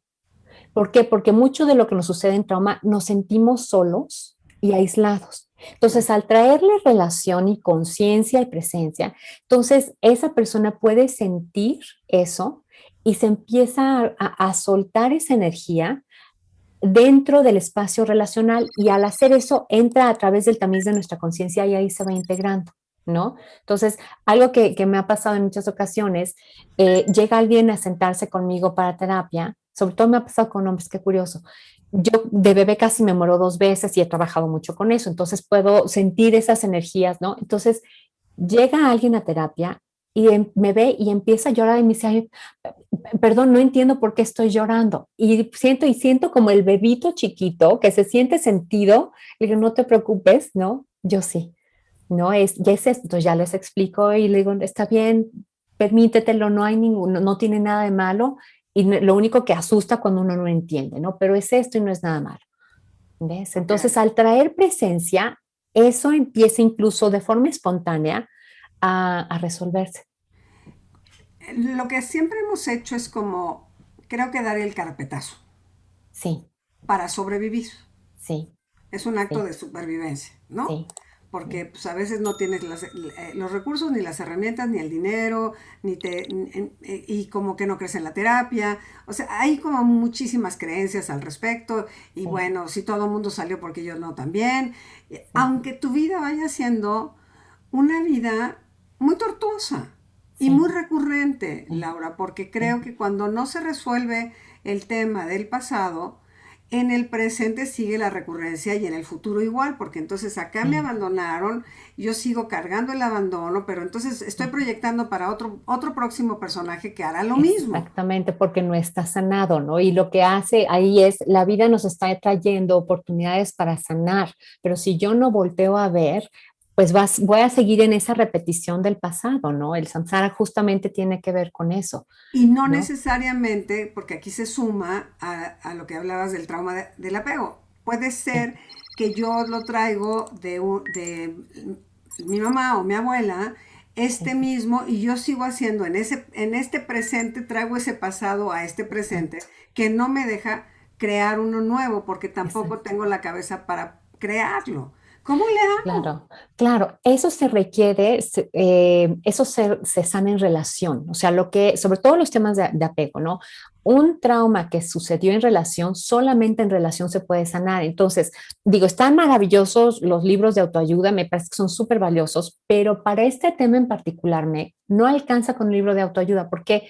Speaker 2: ¿Por qué? Porque mucho de lo que nos sucede en trauma nos sentimos solos y aislados.
Speaker 1: Claro.
Speaker 2: Entonces, al traerle relación y conciencia y presencia, entonces esa persona puede sentir eso y se empieza a soltar esa energía dentro del espacio relacional y al hacer eso entra a través del tamiz de nuestra conciencia y ahí se va integrando, ¿no? Entonces, algo que me ha pasado en muchas ocasiones, llega alguien a sentarse conmigo para terapia, sobre todo me ha pasado con hombres, qué curioso. Yo de bebé casi me muero 2 veces y he trabajado mucho con eso, entonces puedo sentir esas energías, ¿no? Entonces, llega alguien a terapia y me ve y empieza a llorar y me dice, "Ay, perdón, no entiendo por qué estoy llorando". Y siento como el bebito chiquito que se siente sentido. Le digo, no te preocupes, ¿no? Yo sí, ¿no? Ya es esto. Entonces ya les explico y le digo, está bien, permítetelo, no hay ninguno, no tiene nada de malo. Y lo único que asusta cuando uno no entiende, ¿no? Pero es esto y no es nada malo. ¿Ves?
Speaker 1: Ok.
Speaker 2: Entonces, al traer presencia, eso empieza incluso de forma espontánea a resolverse.
Speaker 1: Lo que siempre hemos hecho es como, creo que dar el carpetazo
Speaker 2: Sí,
Speaker 1: para sobrevivir.
Speaker 2: sí,
Speaker 1: Es un acto
Speaker 2: sí,
Speaker 1: de supervivencia, ¿no?
Speaker 2: sí,
Speaker 1: Porque
Speaker 2: sí,
Speaker 1: pues, a veces no tienes los recursos, ni las herramientas, ni el dinero, y como que no crees en la terapia. O sea, hay como muchísimas creencias al respecto. Y
Speaker 2: sí,
Speaker 1: bueno, si todo el mundo salió porque yo no también.
Speaker 2: sí,
Speaker 1: Aunque tu vida vaya siendo una vida muy tortuosa y
Speaker 2: sí,
Speaker 1: muy recurrente,
Speaker 2: sí,
Speaker 1: Laura, porque
Speaker 2: sí,
Speaker 1: creo que cuando no se resuelve el tema del pasado, en el presente sigue la recurrencia y en el futuro igual, porque entonces acá me
Speaker 2: sí,
Speaker 1: abandonaron, yo sigo cargando el abandono, pero entonces estoy
Speaker 2: sí.
Speaker 1: proyectando para otro próximo personaje que hará lo mismo.
Speaker 2: Exactamente, porque no está sanado, ¿no? Y lo que hace ahí es, la vida nos está trayendo oportunidades para sanar, pero si yo no volteo a ver, pues voy a seguir en esa repetición del pasado, ¿no? El samsara justamente tiene que ver con eso,
Speaker 1: Y no
Speaker 2: ¿no?
Speaker 1: necesariamente, porque aquí se suma a lo que hablabas del trauma del apego. Puede
Speaker 2: Sí,
Speaker 1: ser que yo lo traigo de mi mamá o mi abuela, este
Speaker 2: sí,
Speaker 1: mismo, y yo sigo haciendo en este presente, traigo ese pasado a este presente,
Speaker 2: exacto,
Speaker 1: que no me deja crear uno nuevo, porque tampoco
Speaker 2: exacto.
Speaker 1: tengo la cabeza para crearlo. ¿Cómo le hago?
Speaker 2: Claro, claro, eso se requiere, eso se sana en relación, o sea, sobre todo los temas de apego, ¿no? Un trauma que sucedió en relación, solamente en relación se puede sanar. Entonces, digo, están maravillosos los libros de autoayuda, me parece que son súper valiosos, pero para este tema en particular, no alcanza con un libro de autoayuda. ¿Por qué?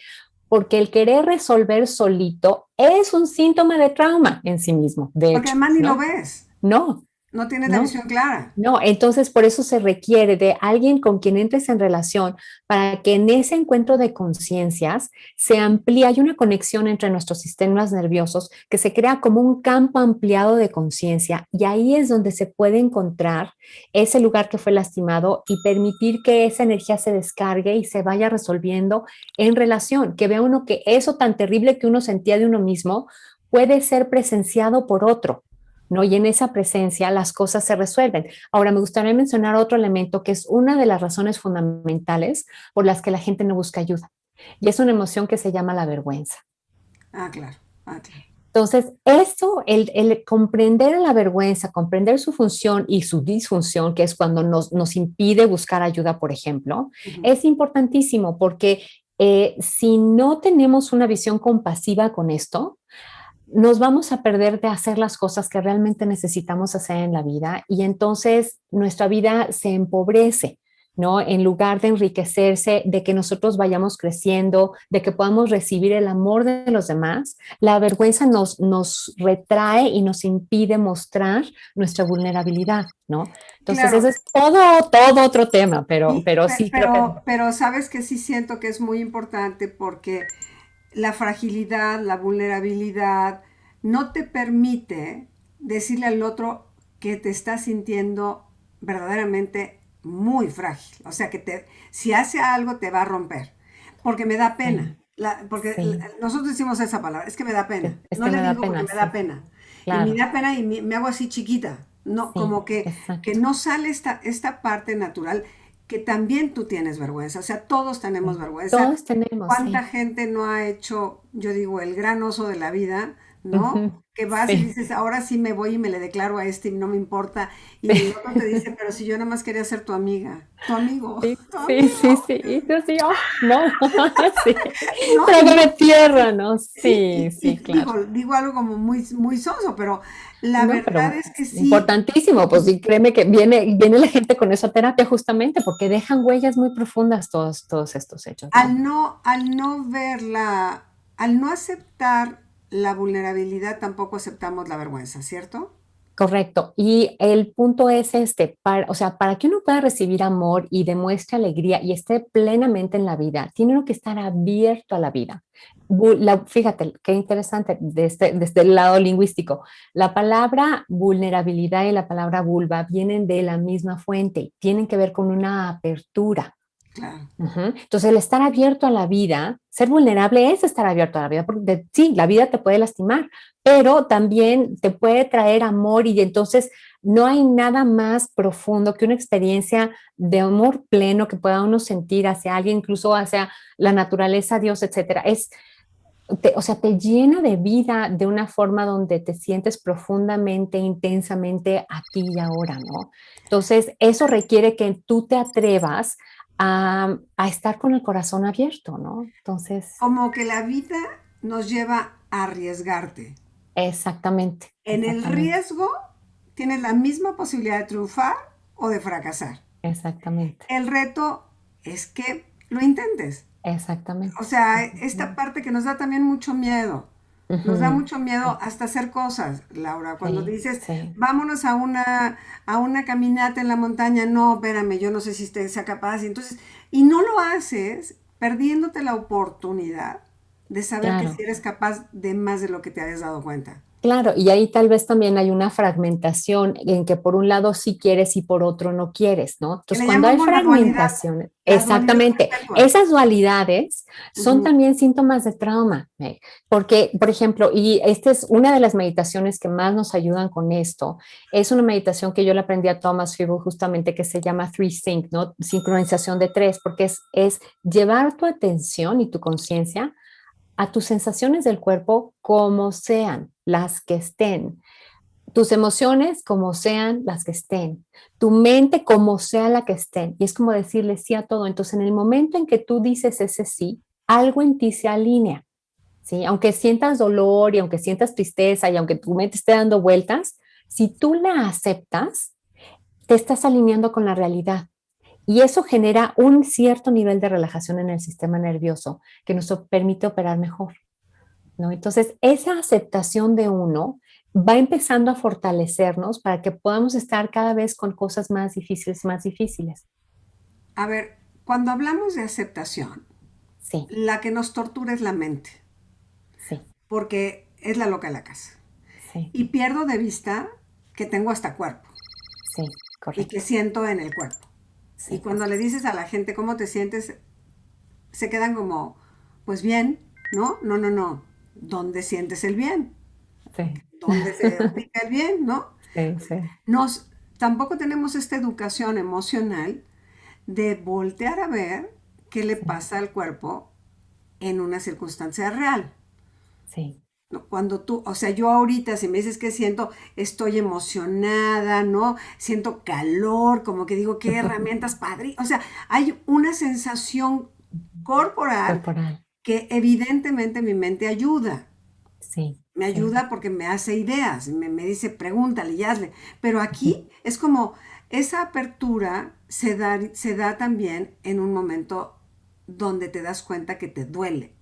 Speaker 2: Porque el querer resolver solito es un síntoma de trauma en sí mismo, de
Speaker 1: Porque
Speaker 2: hecho,
Speaker 1: además ni lo
Speaker 2: ¿no?
Speaker 1: ves,
Speaker 2: No,
Speaker 1: no tienes la
Speaker 2: no.
Speaker 1: visión clara.
Speaker 2: No, entonces por eso se requiere de alguien con quien entres en relación para que en ese encuentro de conciencias se amplíe, hay una conexión entre nuestros sistemas nerviosos que se crea como un campo ampliado de conciencia y ahí es donde se puede encontrar ese lugar que fue lastimado y permitir que esa energía se descargue y se vaya resolviendo en relación, que vea uno que eso tan terrible que uno sentía de uno mismo puede ser presenciado por otro. ¿No? Y en esa presencia las cosas se resuelven. Ahora, me gustaría mencionar otro elemento que es una de las razones fundamentales por las que la gente no busca ayuda. Y es una emoción que se llama la vergüenza.
Speaker 1: Ah, claro, ah, claro.
Speaker 2: Entonces, esto, el comprender la vergüenza, comprender su función y su disfunción, que es cuando nos impide buscar ayuda, por ejemplo,
Speaker 1: Ujú.
Speaker 2: es importantísimo porque si no tenemos una visión compasiva con esto, nos vamos a perder de hacer las cosas que realmente necesitamos hacer en la vida y entonces nuestra vida se empobrece, ¿no? En lugar de enriquecerse, de que nosotros vayamos creciendo, de que podamos recibir el amor de los demás, la vergüenza nos retrae y nos impide mostrar nuestra vulnerabilidad, ¿no? Entonces,
Speaker 1: Claro,
Speaker 2: eso es todo otro tema, pero sí creo que
Speaker 1: pero sabes que sí siento que es muy importante porque la fragilidad, la vulnerabilidad, no te permite decirle al otro que te estás sintiendo verdaderamente muy frágil. O sea, si hace algo te va a romper. Porque me da
Speaker 2: sí,
Speaker 1: pena. Porque
Speaker 2: Sí,
Speaker 1: nosotros decimos esa palabra, es que me da pena.
Speaker 2: sí, es
Speaker 1: No
Speaker 2: que
Speaker 1: le
Speaker 2: me da
Speaker 1: digo porque
Speaker 2: pena,
Speaker 1: me da
Speaker 2: sí,
Speaker 1: pena. Y me
Speaker 2: claro,
Speaker 1: da pena y me hago así chiquita. No,
Speaker 2: sí,
Speaker 1: como que
Speaker 2: exacto.
Speaker 1: no sale esta parte natural que también tú tienes vergüenza. O sea, todos tenemos
Speaker 2: Sí.
Speaker 1: vergüenza.
Speaker 2: Todos tenemos,
Speaker 1: ¿Cuánta
Speaker 2: sí.
Speaker 1: gente no ha hecho, yo digo, el gran oso de la vida, ¿no?
Speaker 2: Ujú,
Speaker 1: Que vas y
Speaker 2: sí,
Speaker 1: dices, ahora sí me voy y me le declaro a este y no me importa. Y el
Speaker 2: sí.
Speaker 1: otro te dice, pero si yo nada más quería ser tu amiga, tu amigo,
Speaker 2: Sí,
Speaker 1: tu
Speaker 2: sí, sí,
Speaker 1: amigo,
Speaker 2: sí. Y tú sí, oh, no, sí.
Speaker 1: ¿no? Y
Speaker 2: Trágame
Speaker 1: no,
Speaker 2: tierra, ¿no?
Speaker 1: sí,
Speaker 2: Sí, sí,
Speaker 1: y
Speaker 2: claro.
Speaker 1: digo algo como muy, muy soso, pero la
Speaker 2: No,
Speaker 1: verdad
Speaker 2: pero
Speaker 1: es que
Speaker 2: es
Speaker 1: sí,
Speaker 2: importantísimo, pues sí, créeme que viene la gente con esa terapia justamente porque dejan huellas muy profundas todos estos hechos, ¿no?
Speaker 1: al no verla, al no aceptar la vulnerabilidad, tampoco aceptamos la vergüenza, ¿cierto?
Speaker 2: Correcto. Y el punto es este, o sea, para que uno pueda recibir amor y demuestre alegría y esté plenamente en la vida, tiene uno que estar abierto a la vida. Fíjate, qué interesante desde el lado lingüístico. La palabra vulnerabilidad y la palabra vulva vienen de la misma fuente, tienen que ver con una apertura.
Speaker 1: Claro.
Speaker 2: Ujú. Entonces, el estar abierto a la vida, ser vulnerable es estar abierto a la vida, porque sí, la vida te puede lastimar, pero también te puede traer amor y entonces no hay nada más profundo que una experiencia de amor pleno que pueda uno sentir hacia alguien, incluso hacia la naturaleza, Dios, etcétera. O sea, te llena de vida de una forma donde te sientes profundamente, intensamente aquí y ahora, ¿no? Entonces, eso requiere que tú te atrevas a estar con el corazón abierto, ¿no? Entonces,
Speaker 1: Como que la vida nos lleva a arriesgarte.
Speaker 2: exactamente,
Speaker 1: En el
Speaker 2: exactamente,
Speaker 1: riesgo tienes la misma posibilidad de triunfar o de fracasar.
Speaker 2: exactamente,
Speaker 1: El reto es que lo intentes. O
Speaker 2: exactamente,
Speaker 1: sea, esta
Speaker 2: exactamente.
Speaker 1: parte que nos da también mucho miedo. Nos da
Speaker 2: Ujú,
Speaker 1: mucho miedo
Speaker 2: sí,
Speaker 1: hasta hacer cosas, Laura. Cuando
Speaker 2: sí,
Speaker 1: dices,
Speaker 2: sí.
Speaker 1: vámonos a una caminata en la montaña, no, espérame, yo no sé si usted sea capaz. Y entonces, y no lo haces perdiéndote la oportunidad de saber que si
Speaker 2: Claro.
Speaker 1: eres capaz de más de lo que te hayas dado cuenta.
Speaker 2: Claro, y ahí tal vez también hay una fragmentación en que por un lado sí quieres y por otro no quieres, ¿no?
Speaker 1: Que
Speaker 2: Entonces,
Speaker 1: le
Speaker 2: cuando hay
Speaker 1: llamamos
Speaker 2: fragmentación,
Speaker 1: la dualidad
Speaker 2: exactamente,
Speaker 1: perpetua.
Speaker 2: esas dualidades son
Speaker 1: Ujú.
Speaker 2: también síntomas de trauma, Meg, porque, por ejemplo, y esta es una de las meditaciones que más nos ayudan con esto, es una meditación que yo le aprendí a Thomas Friedel justamente que se llama Three Sync, ¿no? Sincronización de tres, porque es llevar tu atención y tu conciencia a tus sensaciones del cuerpo como sean, las que estén, tus emociones como sean las que estén, tu mente como sea la que estén. Y es como decirle sí a todo. Entonces, en el momento en que tú dices ese sí, algo en ti se alinea, ¿sí? Aunque sientas dolor y aunque sientas tristeza y aunque tu mente esté dando vueltas, si tú la aceptas, te estás alineando con la realidad. Y eso genera un cierto nivel de relajación en el sistema nervioso que nos permite operar mejor. ¿No? Entonces, esa aceptación de uno va empezando a fortalecernos para que podamos estar cada vez con cosas más difíciles, más difíciles.
Speaker 1: A ver, cuando hablamos de aceptación,
Speaker 2: Sí,
Speaker 1: la que nos tortura es la mente,
Speaker 2: sí,
Speaker 1: porque es la loca de la casa.
Speaker 2: sí,
Speaker 1: Y pierdo de vista que tengo hasta cuerpo
Speaker 2: sí,
Speaker 1: y que
Speaker 2: correcto.
Speaker 1: siento en el cuerpo. Y
Speaker 2: Sí,
Speaker 1: cuando le dices a la gente cómo te sientes, se quedan como, pues bien, ¿no? No, no, no. ¿Dónde sientes el bien?
Speaker 2: sí.
Speaker 1: ¿Dónde se ubica el bien, no?
Speaker 2: Sí, sí,
Speaker 1: Nos, tampoco tenemos esta educación emocional de voltear a ver qué le
Speaker 2: sí,
Speaker 1: pasa al cuerpo en una circunstancia real.
Speaker 2: sí.
Speaker 1: ¿No? Cuando tú, o sea, yo ahorita, si me dices que siento, estoy emocionada, ¿no? Siento calor, como que digo, qué herramientas padre. O sea, hay una sensación corporal
Speaker 2: Corporal.
Speaker 1: que evidentemente mi mente ayuda.
Speaker 2: Sí,
Speaker 1: Me
Speaker 2: sí,
Speaker 1: ayuda porque me hace ideas, me dice, pregúntale y hazle. Pero aquí es como esa apertura se da también en un momento donde te das cuenta que te duele.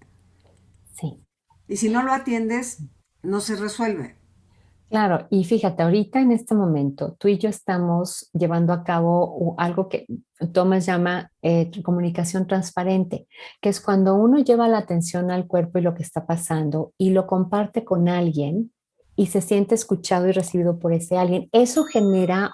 Speaker 2: sí.
Speaker 1: Y si no lo atiendes, no se resuelve.
Speaker 2: Claro, y fíjate, ahorita en este momento tú y yo estamos llevando a cabo algo que Thomas llama comunicación transparente, que es cuando uno lleva la atención al cuerpo y lo que está pasando y lo comparte con alguien y se siente escuchado y recibido por ese alguien. Eso genera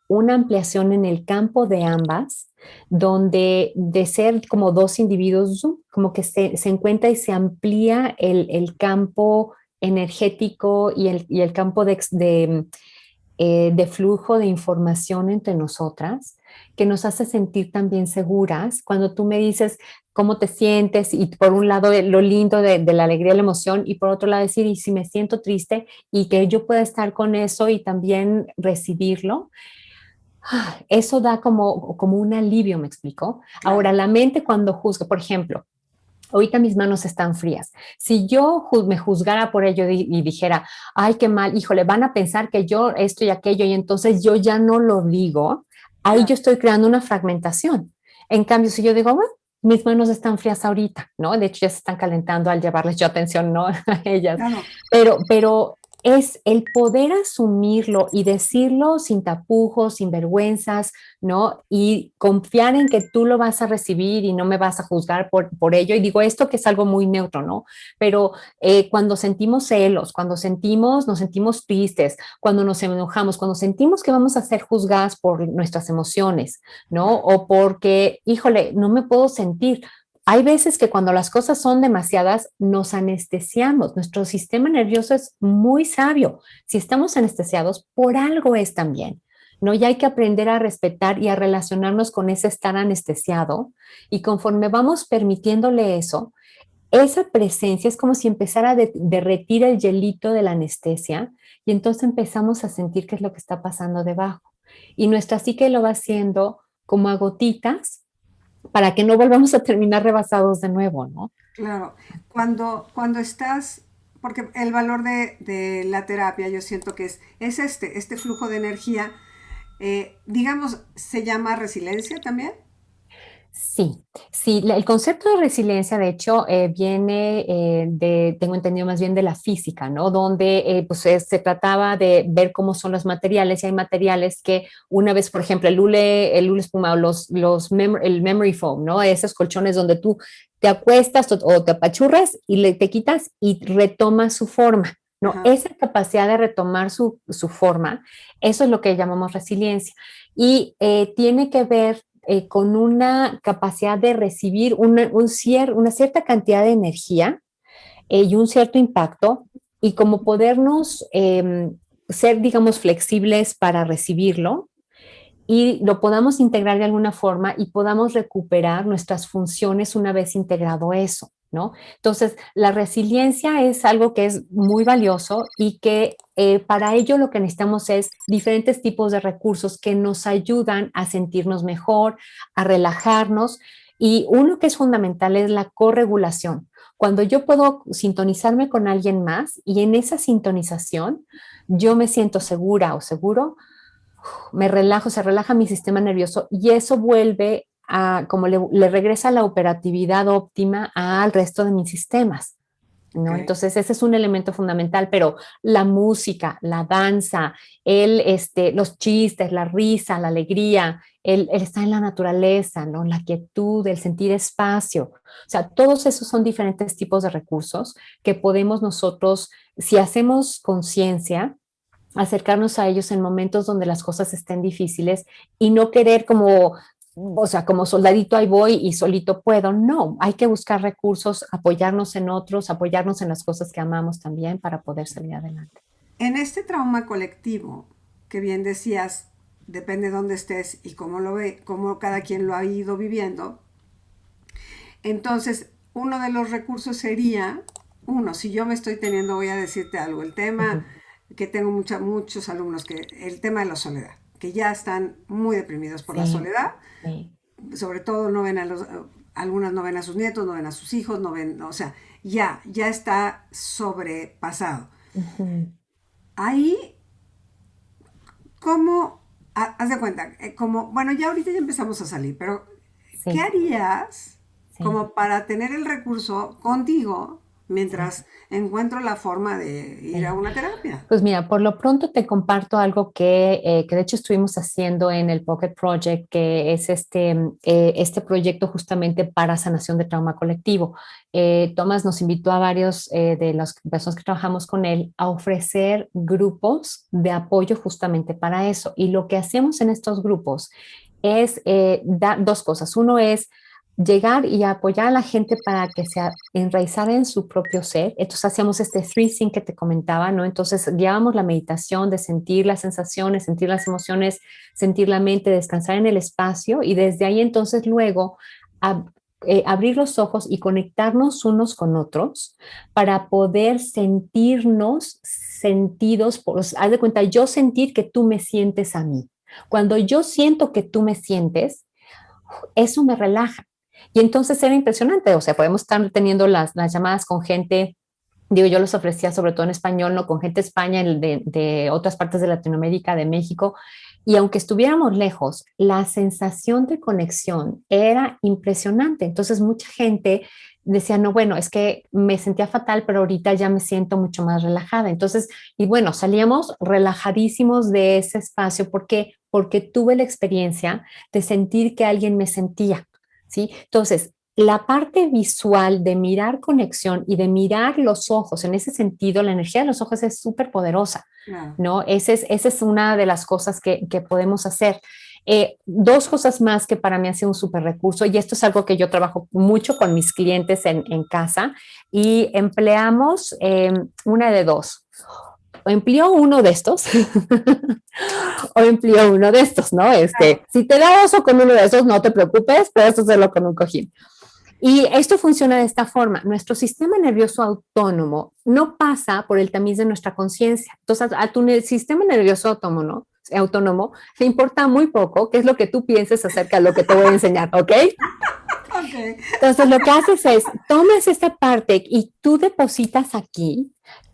Speaker 2: una ampliación en el campo de ambas, donde de ser como dos individuos, ¡zum!, como que se encuentra y se amplía el campo energético y el campo de flujo de información entre nosotras, que nos hace sentir también seguras. Cuando tú me dices cómo te sientes y por un lado lo lindo de la alegría, la emoción, y por otro lado decir, y si me siento triste y que yo pueda estar con eso y también recibirlo, eso da como un alivio, ¿me explico?
Speaker 1: Claro,
Speaker 2: Ahora, la mente cuando juzga, por ejemplo, ahorita mis manos están frías. Si yo me juzgara por ello y dijera, ay, qué mal, híjole, van a pensar que yo esto y aquello, y entonces yo ya no lo digo, ahí yo
Speaker 1: claro,
Speaker 2: estoy creando una fragmentación. En cambio, si yo digo, bueno, mis manos están frías ahorita, ¿no? De hecho, ya se están calentando al llevarles yo atención, ¿no? A ellas.
Speaker 1: claro.
Speaker 2: Pero es el poder asumirlo y decirlo sin tapujos, sin vergüenzas, ¿no? Y confiar en que tú lo vas a recibir y no me vas a juzgar por ello. Y digo esto que es algo muy neutro, ¿no? Pero cuando sentimos celos, cuando nos sentimos tristes, cuando nos enojamos, cuando sentimos que vamos a ser juzgadas por nuestras emociones, ¿no? O porque, híjole, no me puedo sentir. Hay veces que cuando las cosas son demasiadas, nos anestesiamos. Nuestro sistema nervioso es muy sabio. Si estamos anestesiados, por algo es también. ¿No? Y hay que aprender a respetar y a relacionarnos con ese estar anestesiado. Y conforme vamos permitiéndole eso, esa presencia es como si empezara a derretir el hielito de la anestesia y entonces empezamos a sentir qué es lo que está pasando debajo. Y nuestra psique lo va haciendo como a gotitas para que no volvamos a terminar rebasados de nuevo, ¿no?
Speaker 1: Claro, cuando estás, porque el valor de la terapia yo siento que es este flujo de energía, digamos, se llama resiliencia también.
Speaker 2: Sí, sí, el concepto de resiliencia, de hecho, viene tengo entendido más bien de la física, ¿no? Donde pues se trataba de ver cómo son los materiales y hay materiales que una vez, por ejemplo, el hule espuma o el memory foam, ¿no? Esos colchones donde tú te acuestas o te apachurras y te quitas y retomas su forma. ¿No?
Speaker 1: Ajá,
Speaker 2: Esa capacidad de retomar su forma, eso es lo que llamamos resiliencia. Y tiene que ver con una capacidad de recibir una cierta cantidad de energía y un cierto impacto y como podernos ser, digamos, flexibles para recibirlo y lo podamos integrar de alguna forma y podamos recuperar nuestras funciones una vez integrado eso, ¿no? Entonces, la resiliencia es algo que es muy valioso y que para ello lo que necesitamos es diferentes tipos de recursos que nos ayudan a sentirnos mejor, a relajarnos y uno que es fundamental es la corregulación. Cuando yo puedo sintonizarme con alguien más y en esa sintonización yo me siento segura o seguro, me relajo, se relaja mi sistema nervioso y eso vuelve a, como le regresa la operatividad óptima al resto de mis sistemas.
Speaker 1: ok,
Speaker 2: ¿No? Entonces, ese es un elemento fundamental, pero la música, la danza, los chistes, la risa, la alegría, el estar en la naturaleza, ¿no? La quietud, el sentir espacio. O sea, todos esos son diferentes tipos de recursos que podemos nosotros, si hacemos conciencia, acercarnos a ellos en momentos donde las cosas estén difíciles y no querer como, o sea, como soldadito ahí voy y solito puedo. No, hay que buscar recursos, apoyarnos en otros, apoyarnos en las cosas que amamos también para poder salir adelante.
Speaker 1: en este trauma colectivo, que bien decías, depende de dónde estés y cómo lo ve, cómo cada quien lo ha ido viviendo, entonces uno de los recursos sería, si yo me estoy teniendo, voy a decirte algo, el tema
Speaker 2: Ujú.
Speaker 1: que tengo muchos alumnos, que el tema de la soledad, que ya están muy deprimidos por la
Speaker 2: Sí,
Speaker 1: soledad,
Speaker 2: sí.
Speaker 1: sobre todo no ven algunas no ven a sus nietos, no ven a sus hijos, no ven, o sea, ya está sobrepasado.
Speaker 2: Ujú.
Speaker 1: Ahí, ¿cómo, haz de cuenta, como, bueno, ya ahorita ya empezamos a salir, pero ¿qué
Speaker 2: Sí,
Speaker 1: harías
Speaker 2: sí.
Speaker 1: como para tener el recurso contigo? mientras encuentro la forma de ir a
Speaker 2: Sí.
Speaker 1: una terapia.
Speaker 2: Pues mira, por lo pronto te comparto algo que de hecho estuvimos haciendo en el Pocket Project, que es este proyecto justamente para sanación de trauma colectivo. Tomás nos invitó a varios de las personas que trabajamos con él a ofrecer grupos de apoyo justamente para eso. Y lo que hacemos en estos grupos es dar dos cosas. Uno es llegar y apoyar a la gente para que se enraizara en su propio ser. Entonces hacíamos este 3 que te comentaba, ¿no? Entonces guiábamos la meditación de sentir las sensaciones, sentir las emociones, sentir la mente, descansar en el espacio y desde ahí entonces luego ab- abrir los ojos y conectarnos unos con otros para poder sentirnos sentidos, haz de cuenta, yo sentir que tú me sientes a mí. Cuando yo siento que tú me sientes, eso me relaja. Y entonces era impresionante, o sea, podemos estar teniendo las llamadas con gente, digo, yo los ofrecía sobre todo en español, ¿no? Con gente de España, de otras partes de Latinoamérica, de México, y aunque estuviéramos lejos, la sensación de conexión era impresionante. Entonces mucha gente decía, no, bueno, es que me sentía fatal, pero ahorita ya me siento mucho más relajada. Entonces, y bueno, salíamos relajadísimos de ese espacio porque tuve la experiencia de sentir que alguien me sentía, ¿sí? Entonces, la parte visual de mirar conexión y de mirar los ojos, en ese sentido, la energía de los ojos es súper poderosa,
Speaker 1: Claro.
Speaker 2: ¿no? Esa es una de las cosas que podemos hacer. Dos cosas más que para mí ha sido un súper recurso, y esto es algo que yo trabajo mucho con mis clientes en casa, y empleamos una de dos. O empleo uno de estos o empleo uno de estos, ¿no?
Speaker 1: Claro.
Speaker 2: Si te da oso con uno de esos, no te preocupes, puedes hacerlo con un cojín. Y esto funciona de esta forma. Nuestro sistema nervioso autónomo no pasa por el tamiz de nuestra conciencia. Entonces, a tu sistema nervioso autónomo le importa muy poco qué es lo que tú pienses acerca de lo que te voy a enseñar, ¿ok?
Speaker 1: Ok.
Speaker 2: Entonces, lo que haces es, tomas esta parte y tú depositas aquí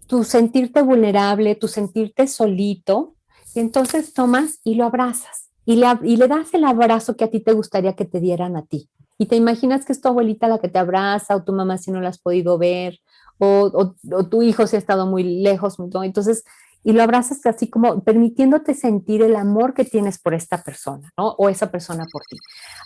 Speaker 2: tu sentirte vulnerable, tu sentirte solito, y entonces tomas y lo abrazas y le das el abrazo que a ti te gustaría que te dieran a ti. Y te imaginas que es tu abuelita la que te abraza, o tu mamá si no la has podido ver, o tu hijo si ha estado muy lejos, ¿no? Entonces, y lo abrazas así como permitiéndote sentir el amor que tienes por esta persona, ¿no? O esa persona por ti.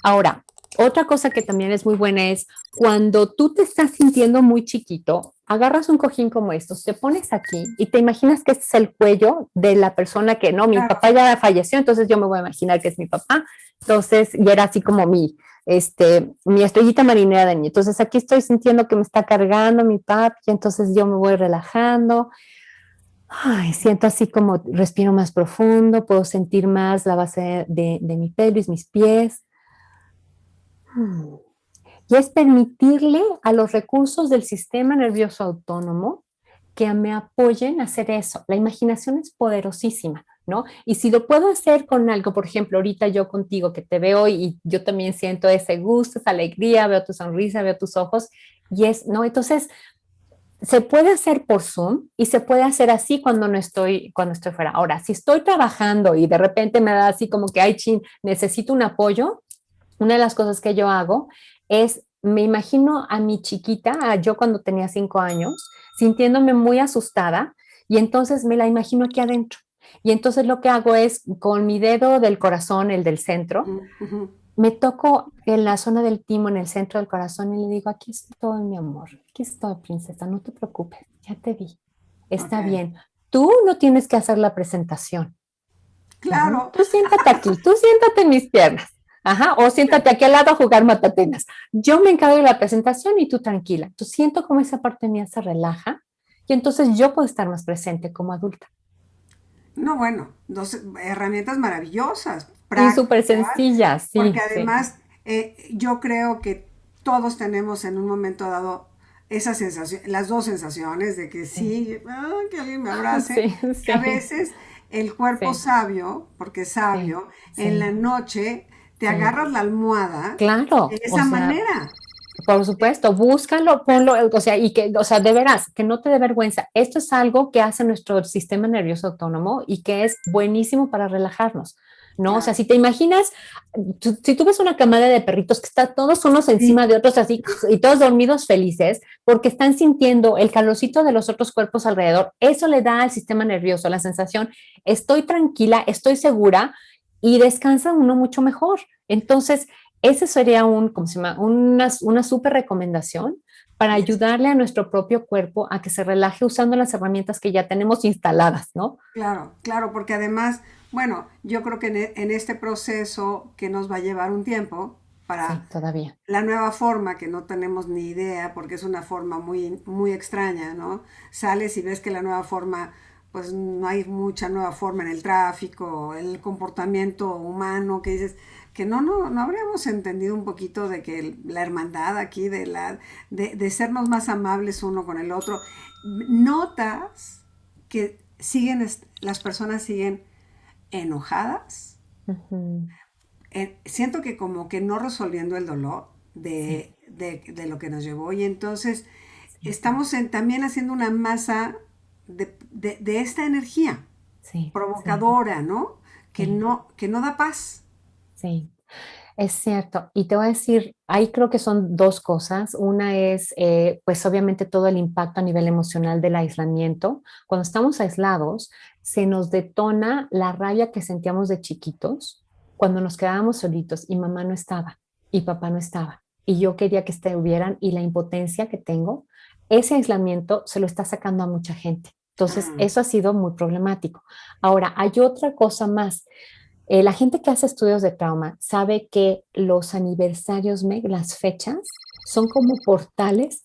Speaker 2: Ahora, otra cosa que también es muy buena es cuando tú te estás sintiendo muy chiquito, agarras un cojín como estos, te pones aquí y te imaginas que este es el cuello de la persona que, no, mi
Speaker 1: Claro.
Speaker 2: papá ya falleció, entonces yo me voy a imaginar que es mi papá. Entonces, y era así como mi estrellita marinera de mí. Entonces, aquí estoy sintiendo que me está cargando mi papi, y entonces yo me voy relajando. Ay, siento así como respiro más profundo, puedo sentir más la base de mi pelvis, mis pies. Hmm. Y es permitirle a los recursos del sistema nervioso autónomo que me apoyen a hacer eso. La imaginación es poderosísima, ¿no? Y si lo puedo hacer con algo, por ejemplo, ahorita yo contigo que te veo y yo también siento ese gusto, esa alegría, veo tu sonrisa, veo tus ojos, ¿no? Entonces, se puede hacer por Zoom y se puede hacer así cuando estoy fuera. Ahora, si estoy trabajando y de repente me da así como que, ay, chin, necesito un apoyo, una de las cosas que yo hago es, me imagino a mi chiquita, a yo cuando tenía 5 años, sintiéndome muy asustada, y entonces me la imagino aquí adentro. Y entonces lo que hago es, con mi dedo del corazón, el del centro,
Speaker 1: Ujú.
Speaker 2: me toco en la zona del timo, en el centro del corazón, y le digo, aquí estoy, mi amor, aquí estoy, princesa, no te preocupes, ya te vi,
Speaker 1: Ok.
Speaker 2: está bien. Tú no tienes que hacer la presentación. Ujú.
Speaker 1: Claro.
Speaker 2: Tú siéntate aquí, tú siéntate en mis piernas. Ajá, o siéntate aquí al lado a jugar matatinas. Yo me encargo de la presentación y tú tranquila. Tú siento como esa parte mía se relaja, y entonces yo puedo estar más presente como adulta.
Speaker 1: No, bueno, dos herramientas maravillosas,
Speaker 2: Y súper
Speaker 1: prácticas,
Speaker 2: sencilla,
Speaker 1: porque
Speaker 2: sí, sí.
Speaker 1: además yo creo que todos tenemos en un momento dado esa sensación, las dos sensaciones de que
Speaker 2: Sí,
Speaker 1: sí, que alguien me abrace,
Speaker 2: sí,
Speaker 1: que a
Speaker 2: sí,
Speaker 1: veces el cuerpo
Speaker 2: sí,
Speaker 1: sabio, porque es
Speaker 2: sí,
Speaker 1: sabio, en la
Speaker 2: sí,
Speaker 1: noche te
Speaker 2: sí.
Speaker 1: agarras la almohada de
Speaker 2: Claro, o
Speaker 1: esa
Speaker 2: sea,
Speaker 1: manera.
Speaker 2: por supuesto, búscalo, ponlo, o sea, o sea, de veras, que no te dé vergüenza. Esto es algo que hace nuestro sistema nervioso autónomo y que es buenísimo para relajarnos. ¿no? O sea,
Speaker 1: claro.
Speaker 2: si te imaginas, si tú ves una camada de perritos que están todos unos
Speaker 1: Sí,
Speaker 2: encima de otros así y todos dormidos felices porque están sintiendo el calorcito de los otros cuerpos alrededor, eso le da al sistema nervioso la sensación, estoy tranquila, estoy segura y descansa uno mucho mejor. Entonces, ese sería ¿cómo se llama? Una súper recomendación para
Speaker 1: es-
Speaker 2: ayudarle a nuestro propio cuerpo a que se relaje usando las herramientas que ya tenemos instaladas, ¿no?
Speaker 1: claro, claro, porque además, bueno, yo creo que en este proceso que nos va a llevar un tiempo
Speaker 2: Sí,
Speaker 1: para
Speaker 2: todavía.
Speaker 1: la nueva forma, que no tenemos ni idea, porque es una forma muy, muy extraña, ¿no? Sales y ves que la nueva forma, pues no hay mucha nueva forma en el tráfico, el comportamiento humano, que dices que no habríamos entendido un poquito de que la hermandad aquí, de sernos más amables uno con el otro. Notas que las personas siguen enojadas,
Speaker 2: Ujú.
Speaker 1: siento que como que no resolviendo el dolor
Speaker 2: Sí,
Speaker 1: de lo que nos llevó y entonces
Speaker 2: sí,
Speaker 1: estamos también haciendo una masa de esta energía
Speaker 2: sí, sí,
Speaker 1: provocadora, ¿no?
Speaker 2: sí,
Speaker 1: Que no da paz.
Speaker 2: sí. Es cierto. Y te voy a decir, ahí creo que son dos cosas. Una es, pues obviamente todo el impacto a nivel emocional del aislamiento. Cuando estamos aislados, se nos detona la rabia que sentíamos de chiquitos cuando nos quedábamos solitos y mamá no estaba y papá no estaba y yo quería que estuvieran y la impotencia que tengo, ese aislamiento se lo está sacando a mucha gente. Entonces,
Speaker 1: Mm,
Speaker 2: eso ha sido muy problemático. Ahora, hay otra cosa más. La gente que hace estudios de trauma sabe que los aniversarios, Meg, las fechas, son como portales,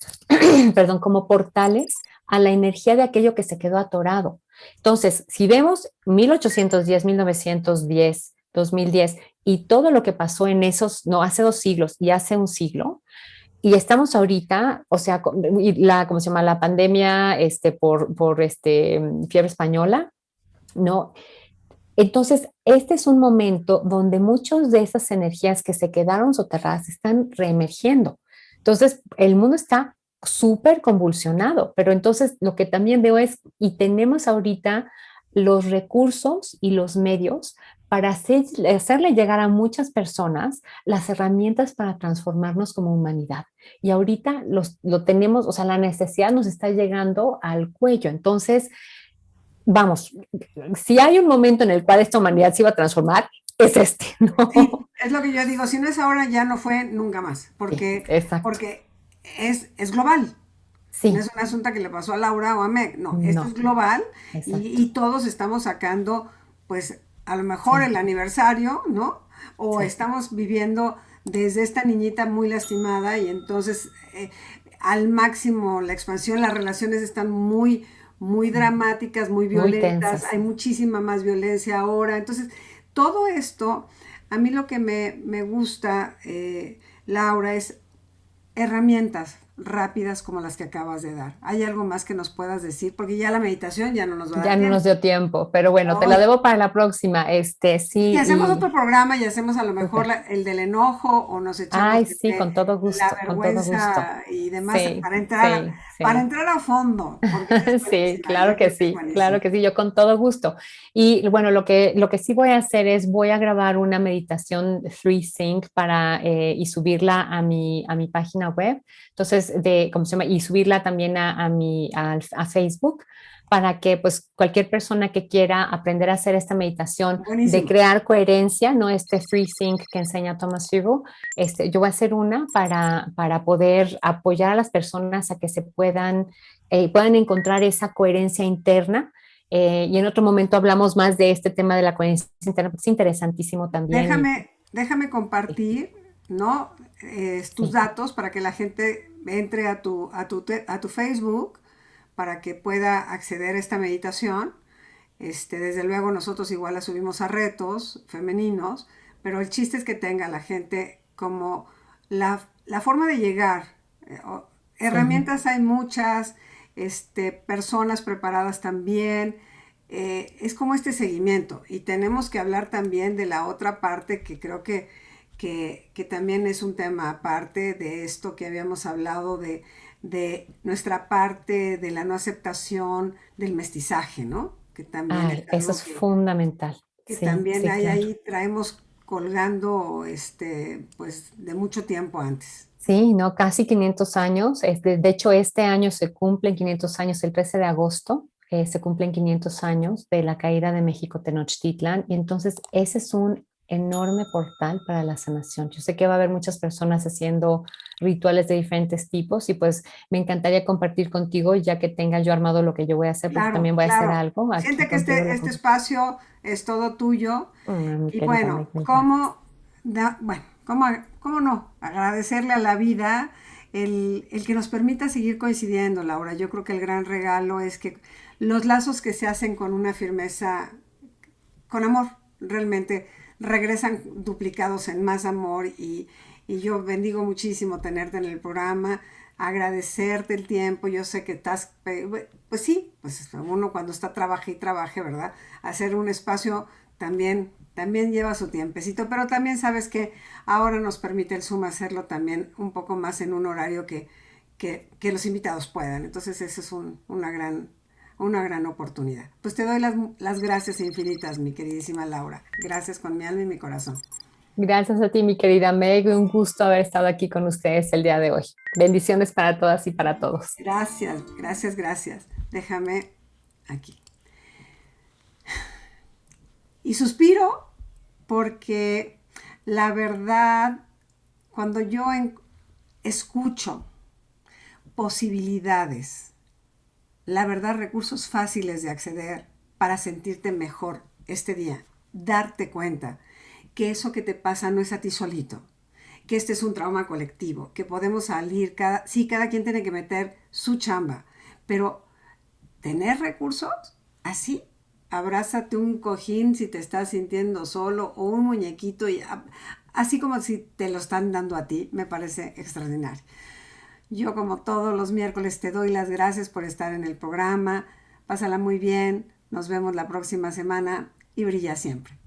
Speaker 2: perdón, como portales a la energía de aquello que se quedó atorado. Entonces, si vemos 1810, 1910, 2010 y todo lo que pasó en esos, no, hace 2 siglos y hace un siglo, y estamos ahorita, o sea, y ¿cómo se llama? La pandemia por fiebre española, ¿no? Entonces, este es un momento donde muchas de esas energías que se quedaron soterradas están reemergiendo. Entonces, el mundo está súper convulsionado, pero entonces lo que también veo es, y tenemos ahorita los recursos y los medios para hacerle llegar a muchas personas las herramientas para transformarnos como humanidad. Y ahorita lo tenemos, o sea, la necesidad nos está llegando al cuello. Entonces, vamos, si hay un momento en el cual esta humanidad se iba a transformar, es este,
Speaker 1: sí,
Speaker 2: ¿no?
Speaker 1: es lo que yo digo, si no es ahora, ya no fue nunca más,
Speaker 2: Sí, exacto.
Speaker 1: porque es global. No es
Speaker 2: Sí,
Speaker 1: un asunto que le pasó a Laura o a Meg, no, esto es
Speaker 2: no,
Speaker 1: global
Speaker 2: exacto.
Speaker 1: y todos estamos sacando, pues, a lo mejor
Speaker 2: Sí,
Speaker 1: el aniversario, ¿no? O
Speaker 2: sí,
Speaker 1: estamos viviendo desde esta niñita muy lastimada y entonces al máximo la expansión, las relaciones están muy, muy
Speaker 2: sí.
Speaker 1: dramáticas, muy
Speaker 2: Muy
Speaker 1: violentas, hay
Speaker 2: tensas.
Speaker 1: muchísima más violencia ahora. Entonces, todo esto, a mí lo que me gusta, Laura, es herramientas rápidas como las que acabas de dar. ¿Hay algo más que nos puedas decir? Porque ya la meditación ya no nos va a
Speaker 2: Ya
Speaker 1: dar
Speaker 2: no
Speaker 1: tiempo.
Speaker 2: nos dio tiempo, pero bueno, te la
Speaker 1: Ay,
Speaker 2: debo para la próxima.
Speaker 1: y
Speaker 2: Sí,
Speaker 1: hacemos otro
Speaker 2: y
Speaker 1: programa y hacemos a lo mejor
Speaker 2: súper.
Speaker 1: el del enojo o nos echamos
Speaker 2: Ay,
Speaker 1: el
Speaker 2: sí,
Speaker 1: de
Speaker 2: con todo
Speaker 1: la
Speaker 2: gusto, con todo gusto.
Speaker 1: vergüenza y demás
Speaker 2: Sí, sí,
Speaker 1: para
Speaker 2: sí.
Speaker 1: entrar a fondo, porque esa es
Speaker 2: Sí,
Speaker 1: buenísima, yo creo que es
Speaker 2: claro
Speaker 1: buenísima.
Speaker 2: que sí, yo con todo gusto. Y bueno, lo que sí voy a hacer es voy a grabar una meditación free sync y subirla a mi página web. Entonces, ¿cómo se llama? Y subirla también a Facebook para que pues cualquier persona que quiera aprender a hacer esta meditación de
Speaker 1: Buenísimo.
Speaker 2: crear coherencia, no este free sync que enseña Thomas Hugo, yo voy a hacer una para poder apoyar a las personas a que puedan encontrar esa coherencia interna. Y en otro momento hablamos más de este tema de la coherencia interna, porque es interesantísimo también.
Speaker 1: Déjame
Speaker 2: Sí,
Speaker 1: compartir, ¿no? Tus
Speaker 2: sí,
Speaker 1: datos para que la gente entre a tu Facebook para que pueda acceder a esta meditación. Desde luego nosotros igual la subimos a retos femeninos, pero el chiste es que tenga la gente como la forma de llegar.
Speaker 2: sí.
Speaker 1: Herramientas hay muchas, personas preparadas también. Es como este seguimiento y tenemos que hablar también de la otra parte que creo que también es un tema aparte de esto que habíamos hablado de nuestra parte de la no aceptación del mestizaje, ¿no? Que también es
Speaker 2: Ay, eso
Speaker 1: algo
Speaker 2: es fundamental.
Speaker 1: que
Speaker 2: Sí,
Speaker 1: también
Speaker 2: sí,
Speaker 1: hay
Speaker 2: claro.
Speaker 1: ahí, traemos colgando, pues de mucho tiempo antes.
Speaker 2: Sí, ¿no? Casi 500 años. De hecho, este año se cumplen 500 años, el 13 de agosto, se cumplen 500 años de la caída de México Tenochtitlan. Y entonces ese es un enorme portal para la sanación. Yo sé que va a haber muchas personas haciendo rituales de diferentes tipos y pues me encantaría compartir contigo ya que tenga yo armado lo que yo voy a hacer, porque
Speaker 1: Claro,
Speaker 2: también voy a hacer
Speaker 1: claro.
Speaker 2: algo aquí
Speaker 1: Siente que
Speaker 2: contigo.
Speaker 1: este espacio es todo tuyo.
Speaker 2: Mi
Speaker 1: Y
Speaker 2: querida
Speaker 1: bueno,
Speaker 2: Meg, mil gracias.
Speaker 1: ¿cómo no? Agradecerle a la vida el que nos permita seguir coincidiendo, Laura. Yo creo que el gran regalo es que los lazos que se hacen con una firmeza, con amor, realmente regresan duplicados en más amor y yo bendigo muchísimo tenerte en el programa, agradecerte el tiempo, yo sé que estás, pues sí, pues uno cuando está trabaje y trabaje, ¿verdad? Hacer un espacio también lleva su tiempecito, pero también sabes que ahora nos permite el Zoom hacerlo también un poco más en un horario que los invitados puedan. Entonces eso es una gran oportunidad. Pues te doy las gracias infinitas, mi queridísima Laura. Gracias con mi alma y mi corazón.
Speaker 2: Gracias a ti, mi querida Meg. Un gusto haber estado aquí con ustedes el día de hoy. Bendiciones para todas y para todos.
Speaker 1: Gracias, gracias, gracias. Déjame aquí. Y suspiro porque la verdad, cuando escucho posibilidades, la verdad, recursos fáciles de acceder para sentirte mejor este día, darte cuenta que eso que te pasa no es a ti solito, que este es un trauma colectivo, que podemos salir, sí, cada quien tiene que meter su chamba, pero tener recursos así, abrázate un cojín si te estás sintiendo solo o un muñequito y así como si te lo están dando a ti, me parece extraordinario. Yo como todos los miércoles te doy las gracias por estar en el programa. Pásala muy bien. Nos vemos la próxima semana y brilla siempre.